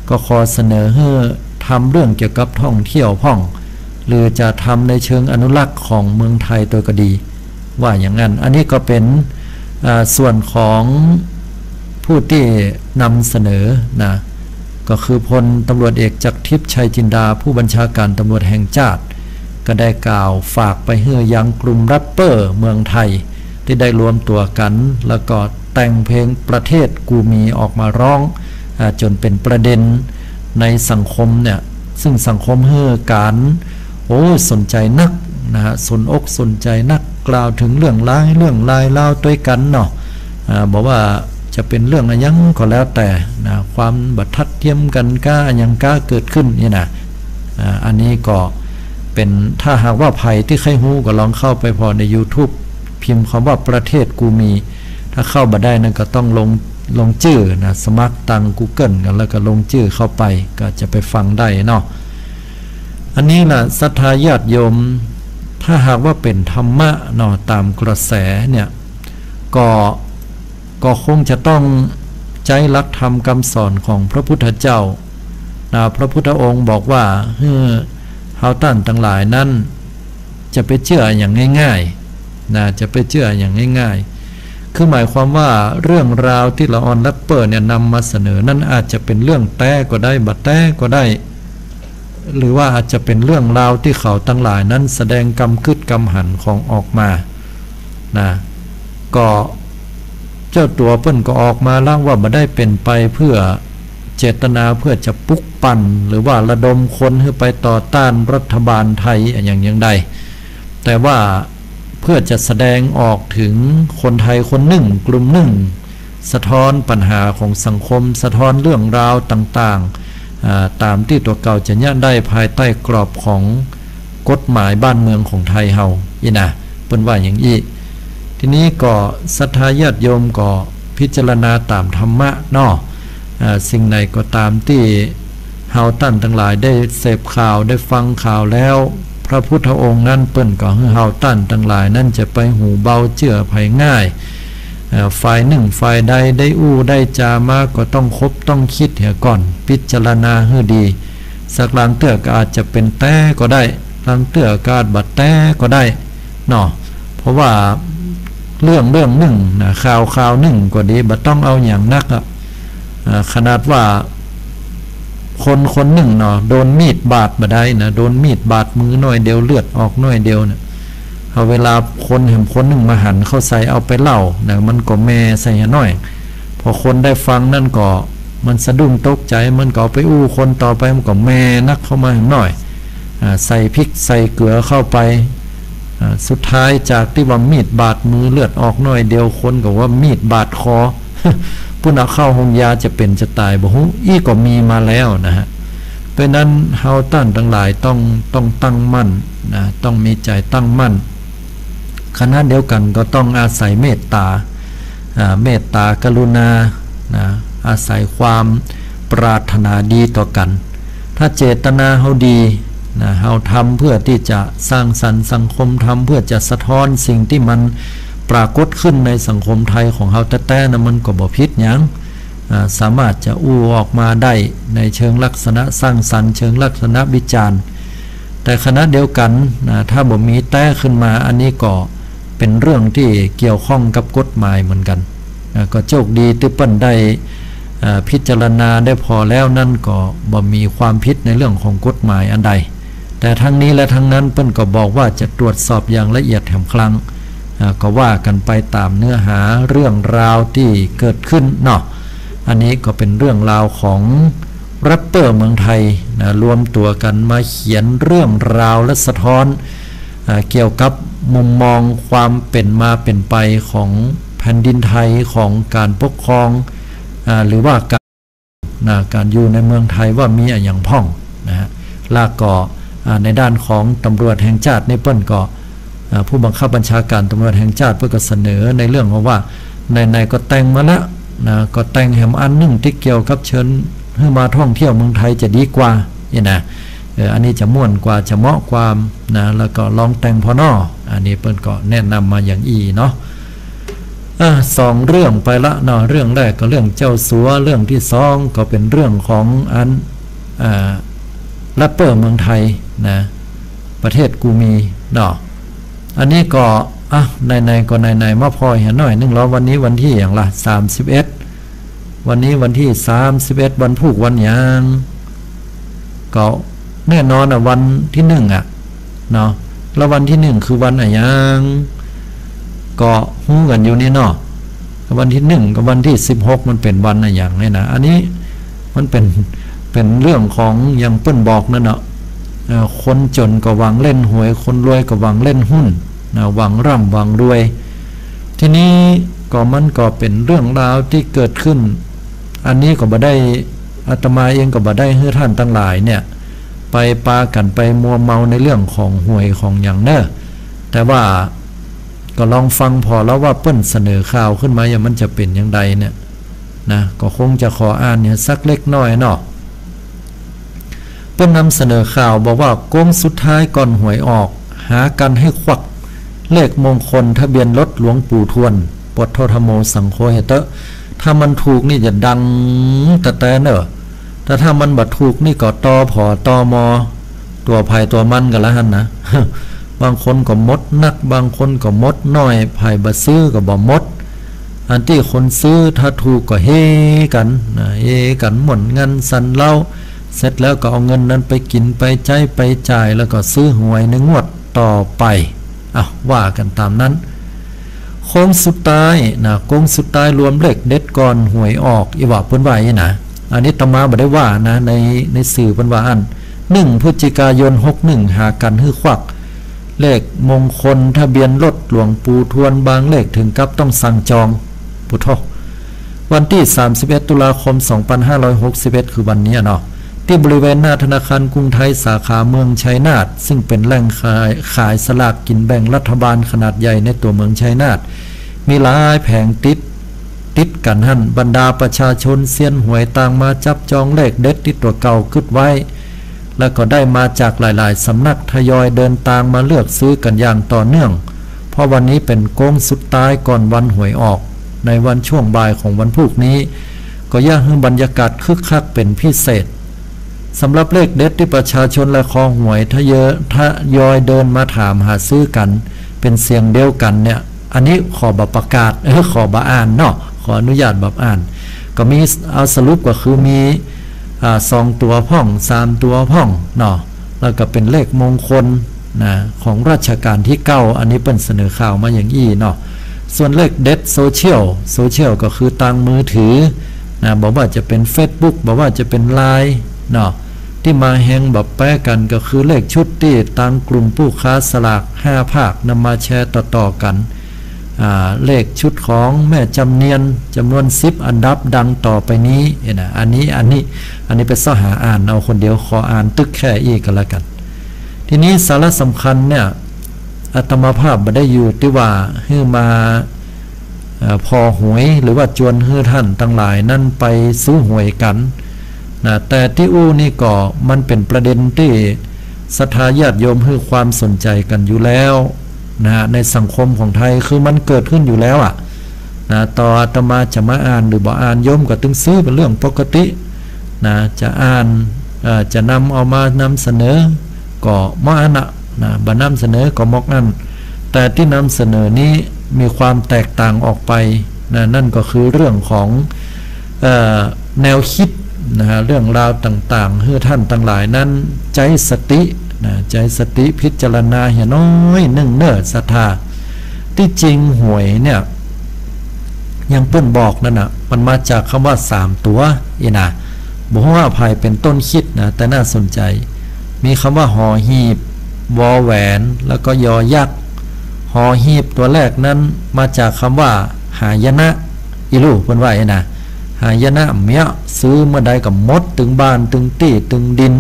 ก็ขอเสนอให้ ทำเรื่องเกี่ยวกับท่องเที่ยวพ่องหรือจะทำในเชิงอนุรักษ์ของเมืองไทยตัวก็ดีว่าอย่างนั้นอันนี้ก็เป็นส่วนของผู้ที่นำเสนอนะก็คือพลตำรวจเอกจักรทิพย์ชัยจินดาผู้บัญชาการตำรวจแห่งชาติก็ได้กล่าวฝากไปให้ยังกลุ่มแรปเปอร์เมืองไทยที่ได้รวมตัวกันแล้วก็แต่งเพลงประเทศกูมีออกมาร้องจนเป็นประเด็นในสังคมเนี่ยซึ่งสังคมเฮือการสนใจนักนะฮะสนอกสนใจนักกล่าวถึงเรื่องลายเล่าด้วยกันเนาะบอกว่าจะเป็นเรื่องอะไรยังก็แล้วแต่นะความบัดทัดเทียมกันก้ายังก้าเกิดขึ้นนี่นะอันนี้ก็เป็นถ้าหากว่าภัยที่ใครฮู้ก็ลองเข้าไปพอใน YouTube พิมพ์คำว่าประเทศกูมีถ้าเข้ามาได้นั่นก็ต้องลงชื่อนะสมัครตัง Google กันแล้วก็ลงชื่อเข้าไปก็จะไปฟังได้เนาะอันนี้ล่ะศรัทธาญาติโยมถ้าหากว่าเป็นธรรมะเนาะตามกระแสเนี่ยก็คงจะต้องใจรักธรรมคำสอนของพระพุทธเจ้านะพระพุทธองค์บอกว่าเฮาท่านทั้งหลายนั้นจะไปเชื่ออย่างง่ายๆนะจะไปเชื่ออย่างง่ายๆคือหมายความว่าเรื่องราวที่ละออนแรปเปอร์เนี่ยนำมาเสนอนั้นอาจจะเป็นเรื่องแต้ก็ได้บัดแต้ก็ได้หรือว่าอาจจะเป็นเรื่องราวที่เขาทั้งหลายนั้นแสดงกำคึดกำหันของออกมานะก็เจ้าตัวเปิ้นก็ออกมาล่างว่าบ่ได้เป็นไปเพื่อเจตนาเพื่อจะปลุกปั่นหรือว่าระดมคนให้ไปต่อต้านรัฐบาลไทยอย่างใดแต่ว่าเพื่อจะแสดงออกถึงคนไทยคนหนึ่งกลุ่มหนึ่งสะท้อนปัญหาของสังคมสะท้อนเรื่องราวต่างๆตามที่ตัวเก่าจะย่าได้ภายใต้กรอบของกฎหมายบ้านเมืองของไทยเฮาอีนะเปิ้นว่าอย่างอี้ทีนี้ก็ศรัทธาญาติโยมก็พิจารณาตามธรรมะเนาะสิ่งใดก็ตามที่เฮาท่านทั้งหลายได้เสพข่าวได้ฟังข่าวแล้วพระพุทธองค์นั้นเปิ้นก็ให้เฮาท่านทั้งหลายนั้นจะไปหูเบาเจือภัยง่ายฝ่ายหนึ่งฝ่ายใดได้อู้ได้จามาก็ต้องคบต้องคิดเหียก่อนพิจารณาให้ดีสักลางเตื้อก็อาจจะเป็นแต้ก็ได้ลางเตื้อกาดบัดแต้ก็ได้เนาะเพราะว่าเรื่องหนึ่งนะข่าวหนึ่งก็ดีบัดต้องเอาอย่างนักขนาดว่าคนหนึ่งเนาะโดนมีดบาดมาได้นะโดนมีดบาดมือหน่อยเดียวเลือดออกหน่อยเดียวเนี่ยเอาเวลาคนเห็นคนหนึ่งมาหันเข้าใส่เอาไปเล่านะมันก็แม่ใส่หน่อยพอคนได้ฟังนั่นก็มันสะดุ้งตกใจมันก็ไปอู้คนต่อไปมันก็แม่นักเข้ามาหน่อยใส่พริกใส่เกลือเข้าไปสุดท้ายจากที่ว่ามีดบาดมือเลือดออกหน่อยเดียวคนก็ว่ามีดบาดคอผู้นักเข้าห้องยาจะเป็นจะตายบ่ฮู้อีก็มีมาแล้วนะฮะเพราะนั้นเฮาท่านทั้งหลายต้องตั้งมั่นนะต้องมีใจตั้งมั่นขณะเดียวกันก็ต้องอาศัยเมตตากรุณานะอาศัยความปรารถนาดีต่อกันถ้าเจตนาเฮาดีนะเฮาทำเพื่อที่จะสร้างสรรค์สังคมทำเพื่อจะสะท้อนสิ่งที่มันปรากฏขึ้นในสังคมไทยของเฮาแท้ๆนะมันก็บ่ผิดหยังสามารถจะอู้ออกมาได้ในเชิงลักษณะสร้างสรรค์เชิงลักษณะวิจารณ์แต่ขณะเดียวกันนะถ้าบ่มีแต้ขึ้นมาอันนี้ก็เป็นเรื่องที่เกี่ยวข้องกับกฎหมายเหมือนกันนะก็โชคดีที่เปิ้นได้พิจารณาได้พอแล้วนั่นก็บ่มีความผิดในเรื่องของกฎหมายอันใดแต่ทั้งนี้และทั้งนั้นเปิ้นก็บอกว่าจะตรวจสอบอย่างละเอียดแถมครั้งก็ว่ากันไปตามเนื้อหาเรื่องราวที่เกิดขึ้นเนาะอันนี้ก็เป็นเรื่องราวของแรปเปอร์เมืองไทยนะรวมตัวกันมาเขียนเรื่องราวและสะท้อนเกี่ยวกับมุมมองความเป็นมาเป็นไปของแผ่นดินไทยของการปกครองหรือว่าการอยู่ในเมืองไทยว่ามีอย่างพ่องนะฮะลากก็ในด้านของตำรวจแห่งชาติในเปิ้นก็ผู้บังคับบัญชาการตำรวจแห่งชาติเพื่อก็เสนอในเรื่องของว่าในก็แต่งมาแล้วนะก็แต่งแหมอันนึงที่เกี่ยวกับเชิญให้มาท่องเที่ยวเมืองไทยจะดีกว่านี่นะอันนี้จะม่วนกว่าจะเหมาะกว่านะแล้วก็ลองแต่งพอนออันนี้เปิ้นก็แนะนำมาอย่างอีเนาะสองเรื่องไปละเนาะเรื่องแรกก็เรื่องเจ้าสัวเรื่องที่สองก็เป็นเรื่องของอัน แรปเปอร์เมืองไทยนะประเทศกูมีเนาะอันนี้ก็ในก็ในมาพอเห็นหน่อยนึงแล้ววันนี้วันที่อย่างละ31วันนี้วันที่31วันพุธวันหยังก็แน่นอนวันที่1เนาะแล้ววันที่1คือวันอะไรยังก็ฮู้กันอยู่นี่เนาะวันที่1กับวันที่16มันเป็นวันอะไรอย่างนี่นะอันนี้มันเป็นเรื่องของอย่างเปิ้นบอกนั่นเนาะคนจนก็หวังเล่นหวยคนรวยก็หวังเล่นหุ้นนะหวังร่ำหวังรวยทีนี้ก็มันก็เป็นเรื่องราวที่เกิดขึ้นอันนี้ก็บ่ได้อาตมาเองก็บ่ได้ให้ท่านทั้งหลายเนี่ยไปปากันไปมัวเมาในเรื่องของหวยของอย่างเนอะแต่ว่าก็ลองฟังพอแล้วว่าเปิ้นเสนอข่าวขึ้นมาอย่างมันจะเป็นอย่างใดเนี่ยนะก็คงจะขออ่านเนี่ยสักเล็กน้อยเนาะเปิ้นนำเสนอข่าวบอกว่าโค้งสุดท้ายก่อนหวยออกหากันให้ควักเลขมงคลทะเบียนรถหลวงปู่ทวนปวดโทธโมสังโฆเหตะถ้ามันถูกนี่จะดังแต่เนอะแต่ถ้ามันบัดถูกนี่ก็ตอผอตอมอตัวภัยตัวมันกันแล้วหั่นนะ บางคนก็มดนักบางคนก็มดน้อยภัยบ่ซื้อก็บ่มดอันที่คนซื้อถ้าถูกก็เฮกันนะเฮกันหม่นเงินสันเล่าเสร็จแล้วก็เอาเงินนั้นไปกินไปใช้ไปจ่ายแล้วก็ซื้อหวยในงวดต่อไปว่ากันตามนั้นโค้งสุดท้ายนะโค้งสุดท้ายรวมเลขเด็ดก่อนหวยออกอีว่าเพิ่นว่าอย่างนะอันนี้ตมาบ่ได้ว่านะในสื่อเพิ่นว่าอัน1พฤศจิกายน61หากันฮื้อควักเลขมงคลทะเบียนรถหลวงปู่ทวนบางเลขถึงกับต้องสั่งจองพุทโธวันที่31ตุลาคม2561คือวันนี้เนาะที่บริเวณหน้าธนาคารกรุงไทยสาขาเมืองชัยนาทซึ่งเป็นแหล่งขายสลากกินแบ่งรัฐบาลขนาดใหญ่ในตัวเมืองชัยนาทมีหลายแผงติดกันหั่นบรรดาประชาชนเซียนหวยต่างมาจับจองเลขเด็ดที่ตัวเก่าขึ้นไว้แล้วก็ได้มาจากหลายๆสำนักทยอยเดินทางมาเลือกซื้อกันอย่างต่อเนื่องเพราะวันนี้เป็นโค้งสุดท้ายก่อนวันหวยออกในวันช่วงบ่ายของวันพุธนี้ก็ย่าให้บรรยากาศคึกคักเป็นพิเศษสำหรับเลขเด็ดที่ประชาชนและคอหวยทยอยเดินมาถามหาซื้อกันเป็นเสียงเดียวกันเนี่ยอันนี้ขอบัประกาศขอบ่อ่านเนาะขออนุญาตแบบอ่านก็มีเอาสรุปก็คือมี2ตัวพ่อง3ตัวพ่องเนาะแล้วก็เป็นเลขมงคลนะของรัชกาลที่9อันนี้เป็นเสนอข่าวมาอย่างอี้เนาะส่วนเลขเด็ดโซเชียลก็คือทางมือถือนะบอกว่าจะเป็น Facebook บอกว่าจะเป็น LINE เนาะที่มาแฮงแบบแปะกันก็คือเลขชุดที่ทางกลุ่มผู้ค้าสลาก5ภาคนำมาแชร์ต่อๆกันเลขชุดของแม่จำเนียนจำนวน10อันดับดังต่อไปนี้นะอันนี้ไปซ่อหาอ่านเอาคนเดียวขออ่านตึกแค่อีกก็แล้วกันทีนี้สาระสำคัญเนี่ยอาตมาภาพบ่ได้อยู่ที่ว่าให้มาพอหวยหรือว่าจวนให้ท่านทั้งหลายนั่นไปซื้อหวยกันนะแต่ที่นี่ก็มันเป็นประเด็นที่ศรัทธาญาติโยมให้ความสนใจกันอยู่แล้วนะในสังคมของไทยคือมันเกิดขึ้นอยู่แล้วนะต่ออาตมาจะมาอ่านหรือบ่อ่านโยมก็ตึงซื้อเป็นเรื่องปกตินะจะอ่านจะนำเอามานำเสนอก็มออันนะบ่นำเสนอก็มอกนั่นแต่ที่นำเสนอนี้มีความแตกต่างออกไปนะนั่นก็คือเรื่องของแนวคิดนะเรื่องราวต่างๆให้ท่านทั้งหลายนั้นใจสตินะใจสติพิจารณาเห็นน้อยนึ่งเนิ่นศรัทธาที่จริงหวยเนี่ยยังเปิ้นบอกนั่นนะมันมาจากคำว่า3ตัวนะบอกว่าภายเป็นต้นคิดนะแต่น่าสนใจมีคำว่าหอหีบวอแหวนแล้วก็ยอยักษ์หอหีบตัวแรกนั้นมาจากคำว่าหายนะอีลูเปิ้นว่านะหายนะเมียซื้อเมื่อใดกับมดตึงบ้านตึงตี้ตึงดิน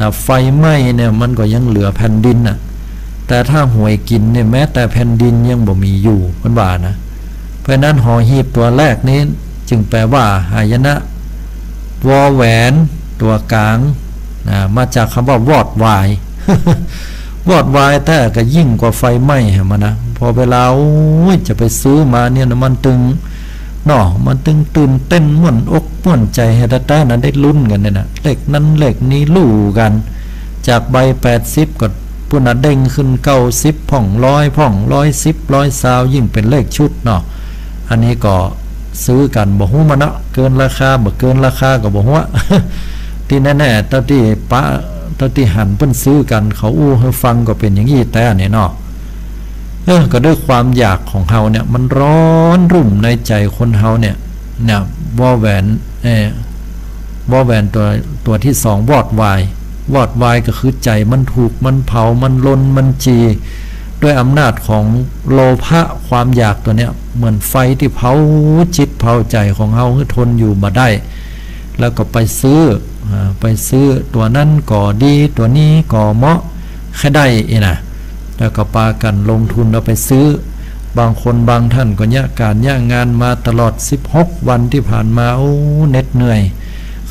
นะไฟไหม้เนี่ยมันก็ยังเหลือแผ่นดินแต่ถ้าหวยกินเนี่ยแม้แต่แผ่นดินยังบ่มีอยู่เพิ่นว่านะเพราะนั้นหอหีบตัวแรกนี้จึงแปลว่าหายนะวอแหวนตัวกลางนะมาจากคำว่าวอดวายวอดวายแต่ก็ยิ่งกว่าไฟไหม้เหรอมันนะพอเวลาจะไปซื้อมาเนี่ยมันตึงเนาะมันตึงตื่นเต้นม่วนอกม่วนใจให้ตานั้นได้ลุ้นกันเนี่ยนะเลขนั้นเลขนี้ลู่กัน จากใบ80ก็ปุ่นเด้งขึ้น90พ่อง100พ่อง110 120ยิ่งเป็นเลขชุดเนาะอันนี้ก็ซื้อกันบ่ฮู้มันเนาะเกินราคาบ่เกินราคาก็บ่ฮู้ ที่แน่ๆตอนที่ป้าตอนที่หันเพิ่นซื้อกันเขาอู้ให้ฟังก็เป็นอย่างนี้แต่เนี่ยเนาะก็ด้วยความอยากของเฮาเนี่ยมันร้อนรุ่มในใจคนเฮาเนี่ยบ่แหวนบ่แหวนตัวที่2วอดวายก็คือใจมันถูกมันเผามันลนมันจีด้วยอำนาจของโลภะความอยากตัวเนี้ยเหมือนไฟที่เผาจิตเผาใจของเฮาให้ทนอยู่บ่ได้แล้วก็ไปซื้อตัวนั้นก่อดีตัวนี้ก่อเหมาะแค่ได้นะแล้วก็ปากันลงทุนเอาไปซื้อบางคนบางท่านก็ยะการยะงานมาตลอด16วันที่ผ่านมาโอ้เหน็ดเหนื่อย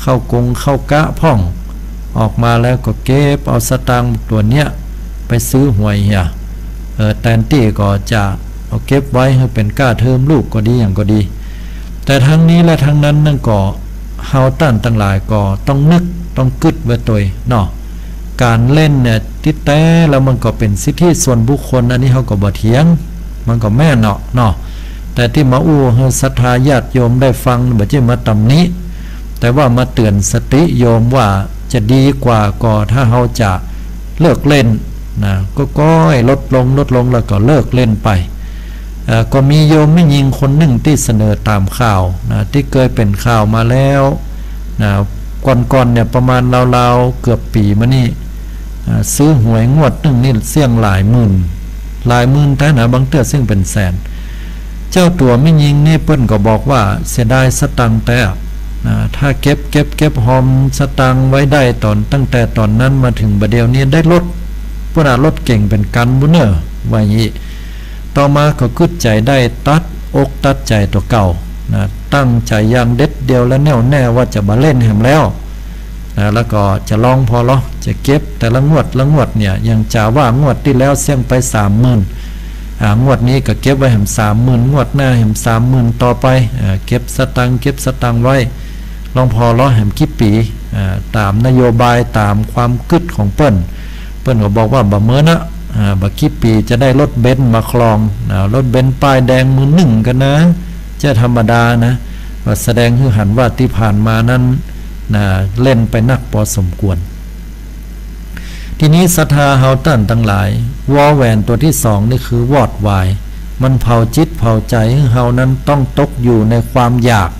เข้ากะพ่องออกมาแล้วก็เก็บเอาสตางค์ตัวเนี้ยไปซื้อหวยแทนที่ก็จะเอาเก็บไว้ให้เป็นก้าเทอมลูกก็ดีอย่างก็ดีแต่ทั้งนี้และทั้งนั้นนั่นก็เฮาต้านต่างหลายก็ต้องนึกต้องกึดไว้ตัวเนาะการเล่นเนี่ยติดแต่แล้วมันก็เป็นสิทธิส่วนบุคคลอันนี้เฮาก็บ่เถียงมันก็แม่นเนาะแต่ที่มาอู้ให้ศรัทธาญาติโยมได้ฟังบ่ใช่มาตำหนิแต่ว่ามาเตือนสติโยมว่าจะดีกว่าก็ถ้าเฮาจะเลิกเล่นนะก็ก้อยลดลงแล้วก็เลิกเล่นไปก็มีโยมไม่ยิงคนหนึ่งที่เสนอตามข่าวนะที่เคยเป็นข่าวมาแล้วนะก่อนเนี่ยประมาณราวๆเกือบปีมานี่ซื้อหวยงวดหนึ่งนี่เสี่ยงหลายหมื่นแต่นะบางเตื้อซึ่งเป็นแสนเจ้าตัวไม่ยิงนี่เปิ้นก็บอกว่าเสียดายสตังค์แต่ถ้าเก็บหอมสตังค์ไว้ได้ตั้งแต่ตอนนั้นมาถึงบัดเดี๋ยวนี้ได้ลดพวกรถเก่งเป็นกันบุเนอร์ว่าอย่างนี้ต่อมาก็กึดใจได้ตัดอกตัดใจตัวเก่านะตั้งใจอย่างเด็ดเดียวและแน่วแน่ว่าจะมาเล่นแหมแล้วนะแล้วก็จะลองพอละจะเก็บแต่ละงวดเนี่ยยังจะว่างวดที่แล้วเสี่ยงไป 30,000งวดนี้ก็เก็บไว้แหม 30,000 งวดหน้าแหม 30,000 ต่อไปเก็บสตังค์ไว้ลองพอละแหมกี่ปีตามนโยบายตามความกึดของเปิ้นก็บอกว่าบ่เมื่อนะบักกี่ปีจะได้รถเบนซ์มาคลองรถเบนซ์ป้ายแดงมือหนึ่งกันนะจะธรรมดานะว่าแสดงให้หันว่าที่ผ่านมานั้นเล่นไปนักพอสมควรทีนี้ศรัทธาเฮาต้านทั้งหลายวอแหวนตัวที่2นี่คือวอดวายมันเผาจิตเผาใจให้เฮานั้นต้องตกอยู่ในความอยาก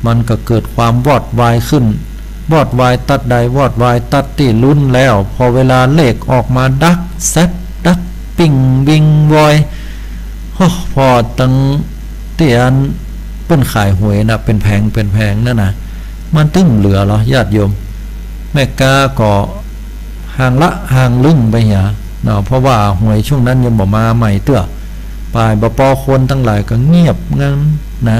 มันก็เกิดความวอดวายขึ้นวอดวายตัดใดวอดวายตัดที่ลุ้นแล้วพอเวลาเลขออกมาดักแซดดักปิ่งบิงวอยพอตั้งเตียนเปิ้นขายหวยนะเป็นแพงนั่นนะมันตึ้งเหลือเหรอญาติโยมแม่กาก็ห่างลึ่งไปเนาะเพราะว่าหวยช่วงนั้นยังบ่มาใหม่เตื้อปลายบ่ปอคนทั้งหลายก็เงียบงั้นนะ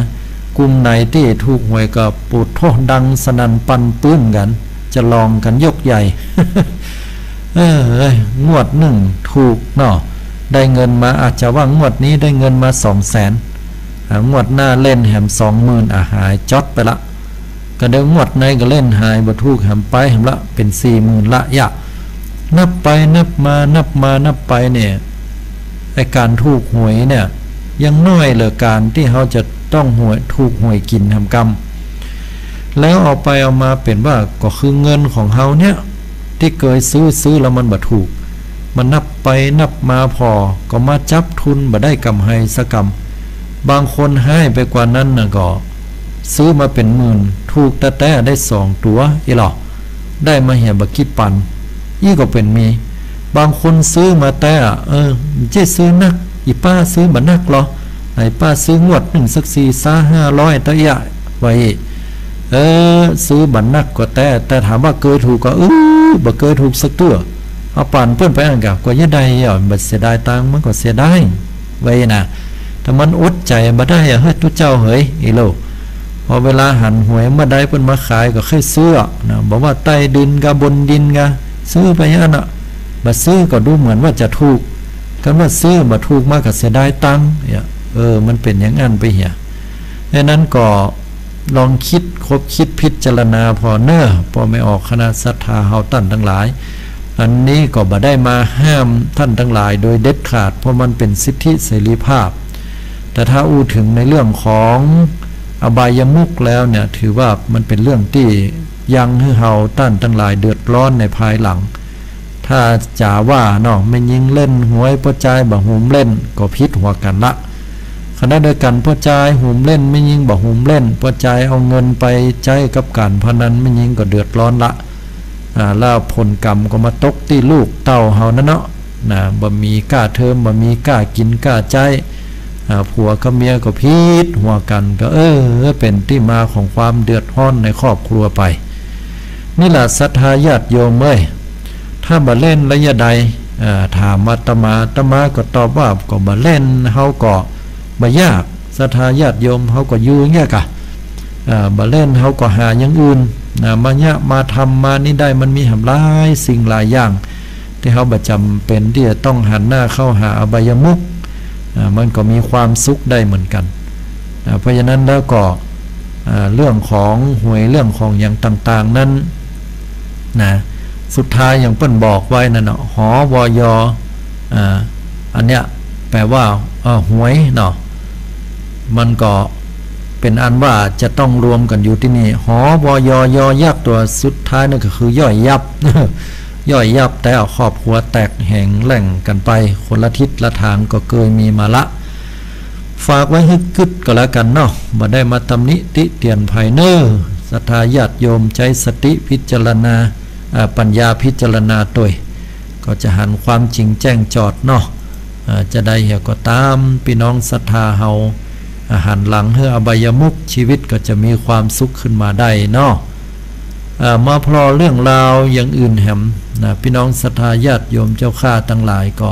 กลุ่มไหนที่ถูกหวยก็ปูดโทษดังสนั่นปันปื้นกันจะลองกันยกใหญ่ งวดหนึ่งถูกเนาะได้เงินมาอาจจะว่างวดนี้ได้เงินมา200,000งวดหน้าเล่นแหม 20,000 หายจอดไปละก็เดี๋ยวงวดในก็เล่นหายบ่ถูกแหมไปแหมละเป็น 40,000 ละยะนับไปนับไปเนี่ยไอ้การถูกหวยเนี่ยยังน้อยเหลือการที่เขาจะต้องถูกหวยกินทำกรรมแล้วเอาไปเอามาเป็นว่าก็คือเงินของเขาเนี่ยที่เคยซื้อแล้วมันบ่ถูกมันนับไปนับมาพอก็มาจับทุนบ่ได้กำไรสักกำบางคนให้ไปกว่านั้นน่ะก็ซื้อมาเป็นหมื่นถูกแต่ได้2ตัวอีหรอได้มาเหี่ยบ่กี่ปันอีก็เป็นมีบางคนซื้อมาแต่จะซื้อนักอีป้าซื้อบ่นักหรอไอ้ป้าซื้องวด1สัก4-500ตะยะไว้ซื้อบ่นักก็แต่ถามว่าเคยถูกก็บ่เคยถูกสักตัวเอาปานเพิ่นไปอันกับก็ยะใดบ่เสียดายตังมันก็เสียดายไว้น่ะถ้ามันอดใจบ่ได้เฮ้ยทุเจ้าเฮ้ยอีโลพอเวลาหันหวยเมื่อใดเพิ่นมาขายก็ค่อยซื้อนะบอกว่าใต้ดินกับบนดินกะซื้อไปอย่างนั้นน่ะบ่ซื้อก็ดูเหมือนว่าจะถูกกันว่าซื้อบ่ถูกมากก็เสียดายตังค์มันเป็นอย่างนั้นไปเหี้ยดังนั้นก็ลองคิดพิจารณาพอเน้อพอไม่ออกคณะศรัทธาเฮาตั้นทั้งหลาย อันนี้ก็บ่ได้มาห้ามท่านทั้งหลายโดยเด็ดขาดเพราะมันเป็นสิทธิเสรีภาพแต่ถ้าอู้ถึงในเรื่องของอบายมุขแล้วเนี่ยถือว่ามันเป็นเรื่องที่ยังให้เฮาท่านทั้งหลายเดือดร้อนในภายหลังถ้าจ่าว่าเนาะไม่ยิงเล่นหวยพ่อใจบ่หุมเล่นก็พิษหัวกันละขณะเดียวกันพ่อใจหุมเล่นไม่ยิงบ่หุมเล่นพ่อใจเอาเงินไปใช้กับการพนันไม่ยิงก็เดือดร้อนละแล้วผลกรรมก็มาตกที่ลูกเต้าเฮานั่นเนาะบ่มีกล้าเทิมบ่มีกล้ากินกล้าใจผัวกับเมียก็พิษหัวกันก็เป็นที่มาของความเดือดร้อนในครอบครัวไปนี่แหละศรัทธาญาติโยมเอ้ยถ้าบ่เล่นระยะใดถามอาตมาก็ตอบว่าก็บ่เล่นเฮาก็บ่ยากศรัทธาญาติโยมเฮาก็อยู่อย่างเงี้ยกะบ่เล่นเฮาก็หาอย่างอื่นมาเนี่ยมาทำมานี่ได้มันมีหลายสิ่งหลายอย่างที่เฮาบ่จำเป็นที่จะต้องหันหน้าเข้าหาอบายมุขมันก็มีความสุขได้เหมือนกันเพราะฉะนั้นแล้วก็เรื่องของหวยเรื่องของอย่างต่างๆนั้นนะสุดท้ายอย่างเปิ้นบอกไว้นั่นเนาะหวยอันเนี้ยแปลว่าหวยเนาะมันก็เป็นอันว่าจะต้องรวมกันอยู่ที่นี่วยยักษ์ตัวสุดท้ายนั่นก็คือย่อยยับ ย่อยยับแต่เอาครอบครัวแตกแห่งแหล่งกันไปคนละทิศละทางก็เคยมีมาละฝากไว้ให้กึดก็แล้วกันเนาะบ่ได้มาตำหนิติเตียนภายเนอศรัทธาญาติโยมใจสติพิจารณาปัญญาพิจารณาตัวก็จะหันความจริงแจ้งจอดเนาะจะได้เหี่ยก็ตามพี่น้องศรัทธาเฮาหันหลังให้อบายมุขชีวิตก็จะมีความสุขขึ้นมาได้เนาะมาพอเรื่องราวอย่างอื่นแหมพี่น้องศรัทธาญาติโยมเจ้าข้าทั้งหลายก็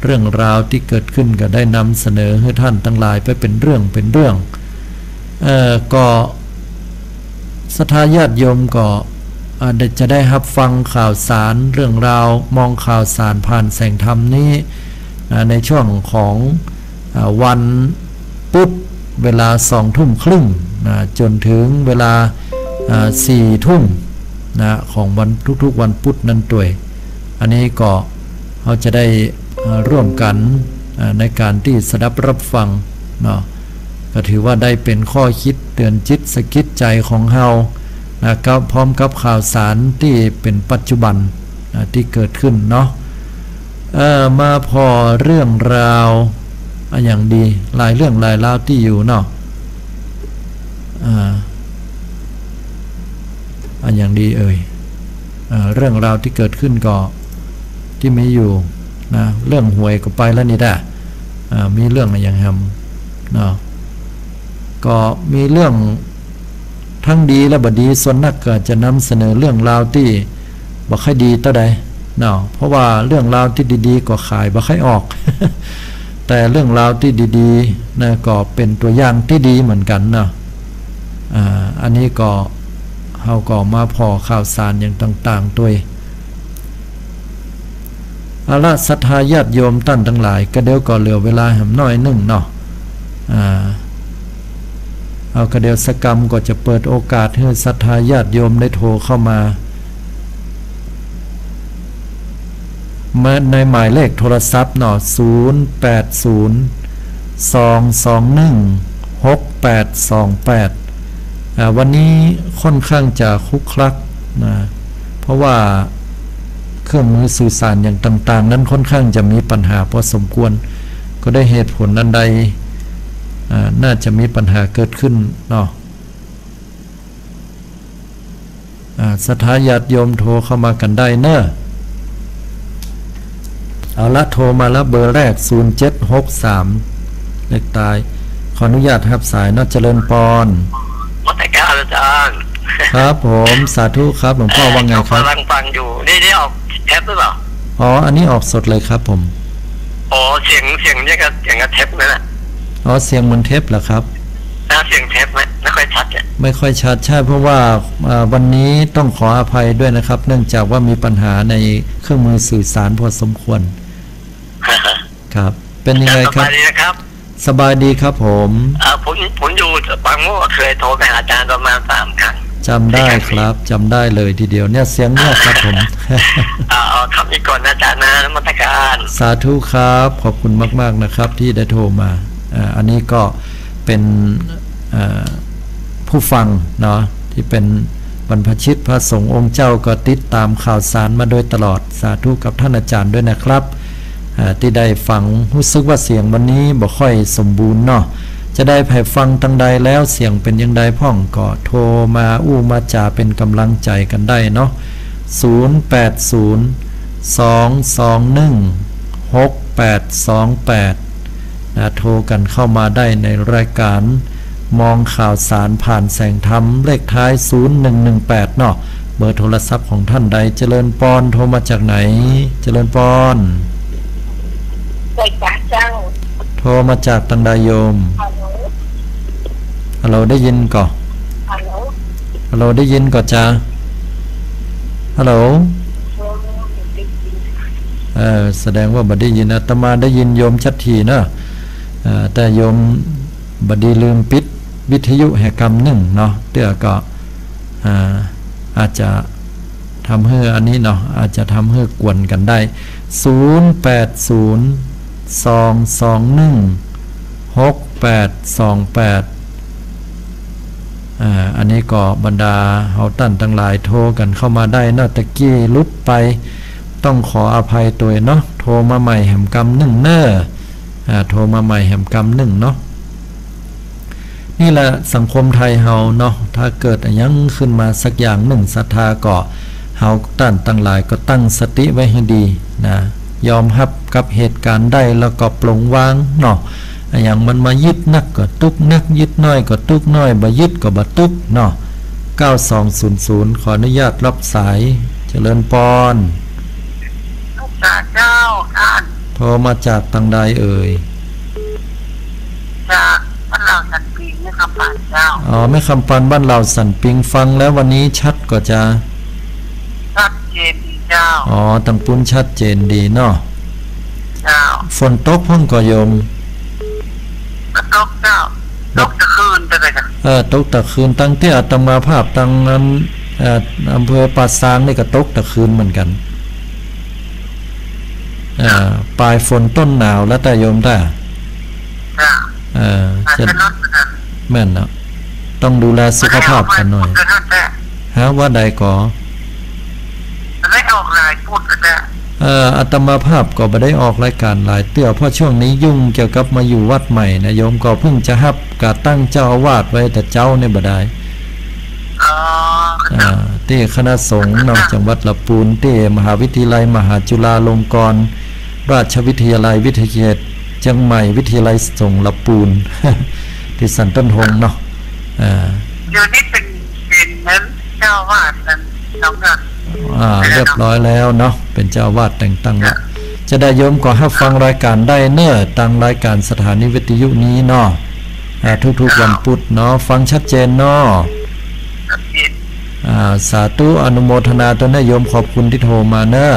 เรื่องราวที่เกิดขึ้นก็ได้นำเสนอให้ท่านทั้งหลายไปเป็นเรื่องก็ศรัทธาญาติโยมก็จะได้รับฟังข่าวสารเรื่องราวมองข่าวสารผ่านแสงธรรมนี้ในช่วงของวันพุธเวลา20:30จนถึงเวลา4 ทุ่มของวันทุกๆวันพุธนั้นด้วยอันนี้ก็เขาจะได้ร่วมกันในการที่สดับรับฟังเนาะก็ถือว่าได้เป็นข้อคิดเตือนจิตสะกิดใจของเฮานะครับพร้อมกับข่าวสารที่เป็นปัจจุบันที่เกิดขึ้นเนาะมาพอเรื่องราวอย่างดีหลายเรื่องหลายราวที่อยู่เนาะอย่างดีเรื่องราวที่เกิดขึ้นก็ที่มีอยู่นะเรื่องหวยก็ไปแล้วนี่ได้มีเรื่องอะไรอย่างแฮมเนาะก็มีเรื่องทั้งดีและบดีส่วนนักก็จะนำเสนอเรื่องราวที่บ่ค่อยดีเท่าใดเนาะเพราะว่าเรื่องราวที่ดีๆก็ขายบ่ค่อยออก แต่เรื่องราวที่ดีๆนะก็เป็นตัวอย่างที่ดีเหมือนกันเนาะอันนี้ก็เฮาก็มาพอข่าวสารอย่างต่างๆด้วยอาละศรัทธาญาติโยมท่านทั้งหลายก็เดี๋ยวก็เหลือเวลาแหมน้อยนึงเนาะเอากระเดียวสกรรมก็จะเปิดโอกาสให้ศรัทธาญาติโยมได้โทรเข้ามาในหมายเลขโทรศัพท์เนาะ0802216828วันนี้ค่อนข้างจะคุกคลักนะเพราะว่าเครื่องมือสื่อสารอย่างต่างๆนั้นค่อนข้างจะมีปัญหาพอสมควรก็ได้เหตุผลอันใดน่าจะมีปัญหาเกิดขึ้นเนาะศรัทธาญาติโยมโทรเข้ามากันได้เนอะเอาละโทรมาแล้วเบอร์แรก0763เลขตายขออนุญาตรับสายเนาะเจริญพรวัดแต่แก้วอาจารย์ครับผมสาธุครับหลวงพ่อว่าไงครับกำลังฟังอยู่นี่ออกเทปหรือเปล่าอันนี้ออกสดเลยครับผมเสียงเนี่ยก็อย่างกับเทปนั่นแหละเสียงเหมือนเทปเหรอครับเสียงเทปไหมไม่ค่อยชัดไม่ค่อยชัดใช่เพราะว่าวันนี้ต้องขออภัยด้วยนะครับเนื่องจากว่ามีปัญหาในเครื่องมือสื่อสารพอสมควรครับเป็นยังไงครับสบายดีนะครับสบายดีครับผมผมอยู่บางโม่เคยโทรไปหาอาจารย์ประมาณ3 ครั้งจำได้ครับจำได้เลยทีเดียวเนี่ยเสียงเนี่ยครับผม ทำอีกก่อนอาจารย์นะนมัสการ สาธุครับขอบคุณมากๆนะครับที่ได้โทรมาอันนี้ก็เป็นผู้ฟังเนาะที่เป็นบรรพชิตพระสงฆ์องค์เจ้าก็ติดตามข่าวสารมาโดยตลอดสาธุกับท่านอาจารย์ด้วยนะครับที่ได้ฟังรู้สึกว่าเสียงวันนี้บ่ค่อยสมบูรณ์เนาะจะได้ไปฟังตั้งใดแล้วเสียงเป็นยังไดพ่องก็โทรมาอู้มาจาเป็นกำลังใจกันได้เนาะ080-221-6828โทรกันเข้ามาได้ในรายการมองข่าวสารผ่านแสงธรรมเลขท้าย0118เนาะเบอร์โทรศัพท์ของท่านใดเจริญปอนโทรมาจากไหนเจริญปอนจากเจ้าโทรมาจากตังใดโยมฮัลโหลได้ยินก่อฮัลโหลได้ยินก่อจ้าฮัลโหลแสดงว่าบัดได้ยินอาตมาได้ยินโยมชัดทีนะแต่โยมบัดดีลืมปิดวิทยุแห่งกรรมหนึ่งเนาะเตื้อก็อาจจะทำให้อันนี้เนาะอาจจะทำให้กวนกันได้080-221-6828อันนี้ก็บรรดาเฮาตั้นทั้งหลายโทรกันเข้ามาได้เนาะตะกี้ลุดไปต้องขออภัยตัวเนาะโทรมาใหม่แห่งกรรมหนึ่งเน้อโทรมาใหม่แห่งกรรมหนึ่งเนาะนี่แหละสังคมไทยเฮาเนาะถ้าเกิดยังขึ้นมาสักอย่างหนึ่งศรัทธาก็เฮาตั้นทั้งหลายก็ตั้งสติไว้ให้ดีนะยอมรับกับเหตุการณ์ได้แล้วก็ปลงวางเนาะอย่างมันมายึดนักก็ตุกนักยึดน้อยก็ตุกน้อยบ่ยึดก็บ่ตุกเนาะ9200ขออนุญาตรับสายเจริญปอนเจ้าท่านโทรมาจากตังใดเอ่ยจากบ้านเราสันปิงนะครับป่านเจ้าแม่คำปันบ้านเราสันปิงฟังแล้ววันนี้ชัดก็จะชัดเจนดีเจ้าตังปุ้นชัดเจนดีเนาะเจ้าฝนตกห้องก็โยมตกเจ้าตกตะคืนไปเลยจ้ะตกตะคืนตั้งที่อาตมาภาพตั้งนั้นอำเภอป่าซางนี่ก็ตกตะคืนเหมือนกันปลายฝนต้นหนาวแล้วแต่โยมได้จะแม่นเนาะต้องดูแลสุขภาพกันหน่อยว่าใดก่อไม่ออกรายพูดกันแอาตมาภาพก็ไม่ได้ออกรายการหลายเตื้อเพราะช่วงนี้ยุ่งเกี่ยวกับมาอยู่วัดใหม่นะโยมก็เพิ่งจะฮับกะตั้งเจ้าอาวาสไว้แต่เจ้าเนี่ยบ่ได้ที่คณะสงฆ์นำจังหวัดลำพูนที่มหาวิทยาลัยมหาจุฬาลงกรณราชวิทยาลัยวิทยาเขตเชียงใหม่วิทยาลัยสงฆ์ลำพูนที่สันต้นหงเนาะเดี๋ยวนี้เป็นนั้นเจ้าวาดนั้นน้องกันเรียบร้อยแล้วเนาะเป็นเจ้าวาดแต่งตั้งแล้วจะได้โยมก็ให้ฟังรายการได้เน้อตั้งรายการสถานีวิทยุนี้เนาะทุกๆวันพุธเนาะฟังชัดเจนเนาะสาธุอนุโมทนาตัวนี้โยมขอบคุณที่โทรมาเน้อ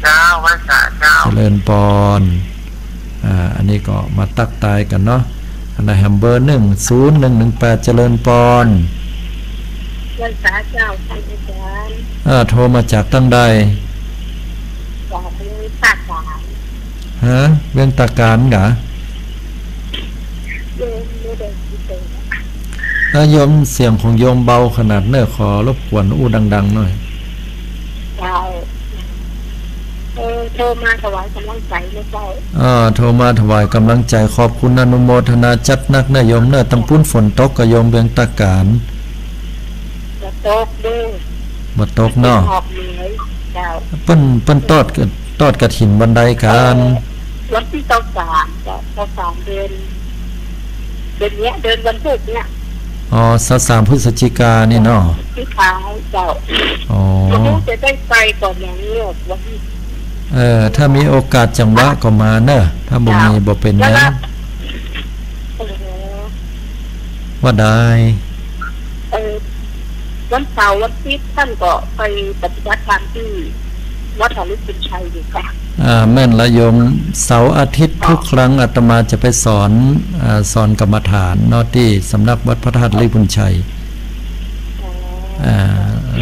เจ้าวัดเจ้าเจริญปอนอันนี้ก็มาตักตายกันเนาะอันไหนแฮมเบอร์10118เจริญปอนวัดเจ้าท่านอาจารย์โทรมาจากตั้งใดจากเวียงตากาญเวียงตากาญเหรอโยมเสียงของโยมเบาขนาดเน้อขอรบกวนอู้ดังๆหน่อยโทรมาถวายกำลังใจไม่ใช่โทรมาถวายกำลังใจขอบคุณอนุโมทนาจัดนักนะโยมเน้อตั้งปุ้นฝนตกกับโยมเวียงตากาญตกด้วยมาตกเนาะเปิ้นตอดกระถิ่นบันไดกันวันที่23เดือนนี้เดือนวันพุธเนี่ย23พฤศจิกายนนี่เนาะที่ท้ายเจ้าจะได้ไปก่อนอย่างนี้วันถ้ามีโอกาสจังหวะก็มาเนอะถ้าบ่มีบ่เป็นนะว่าได้วันเสาร์วันอาทิตย์ท่านก็ไปปฏิบัติธรรมที่วัดหลวงปู่ชัยอยู่ค่ะแม่นละโยมเสาร์อาทิตย์ทุกครั้งอาตมาจะไปสอนกรรมฐานเนาะที่สำนักวัดพระธาตุหลวงปู่ชัย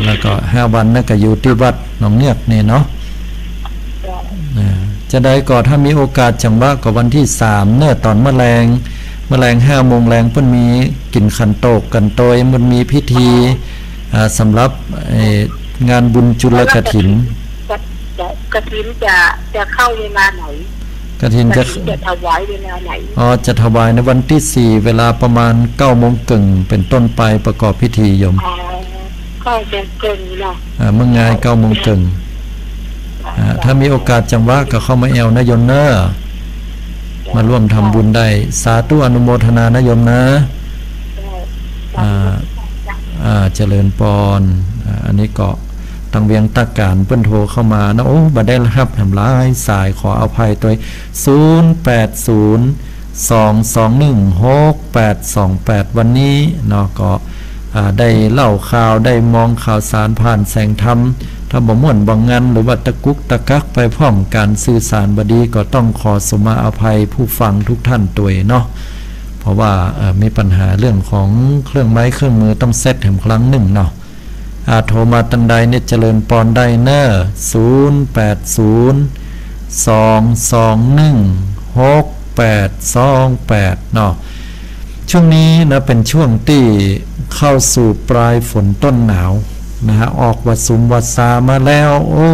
แล้วก็5 วันนั่นก็อยู่ที่วัดหนองเงือกนี่เนาะ จะได้ก็ถ้ามีโอกาสจังว่าก็วันที่3เนี่ยตอนแมลง5 โมงแรงเพิ่นมีกินขันโตกกันโตยมันมีพิธีสำหรับงานบุญจุลกฐินกฐินจะเข้าเวลาไหนกฐินจะถวายเวลาไหนจะถวายในวันที่4เวลาประมาณ 9 โมงครึ่งเป็นต้นไปประกอบพิธีโยม9 โมงครึ่งเนาะเมื่องาน 9 โมงครึ่งถ้ามีโอกาสจังว่าก็เข้ามาแอลนะโยมเนอะมาร่วมทำบุญได้สาธุอนุโมทนานะโยมนะเจริญพรอันนี้ก็ทางเวียงตะการเปิ้นโทรเข้ามานะโอ้บ่ได้รับทำลายสายขออภัยตัว0802216828วันนี้เนาะก็ได้เล่าข่าวได้มองข่าวสารผ่านแสงธรรมถ้าบ่ม่วนบ่งันหรือว่าตะกุกตะกักไปพร้อมการสื่อสารบดีก็ต้องขอสมาอภัยผู้ฟังทุกท่านตัวเนาะเพราะว่ามีปัญหาเรื่องของเครื่องไม้เครื่องมือต้องเซตแห่งครั้งหนึ่งเนาะโทรมาตันใดเนี่ยเจริญปอนได้เนอ0802216828เนาะช่วงนี้นะเป็นช่วงที่เข้าสู่ปลายฝนต้นหนาวนะฮะออกวัดสุมวัดซามาแล้วโอ้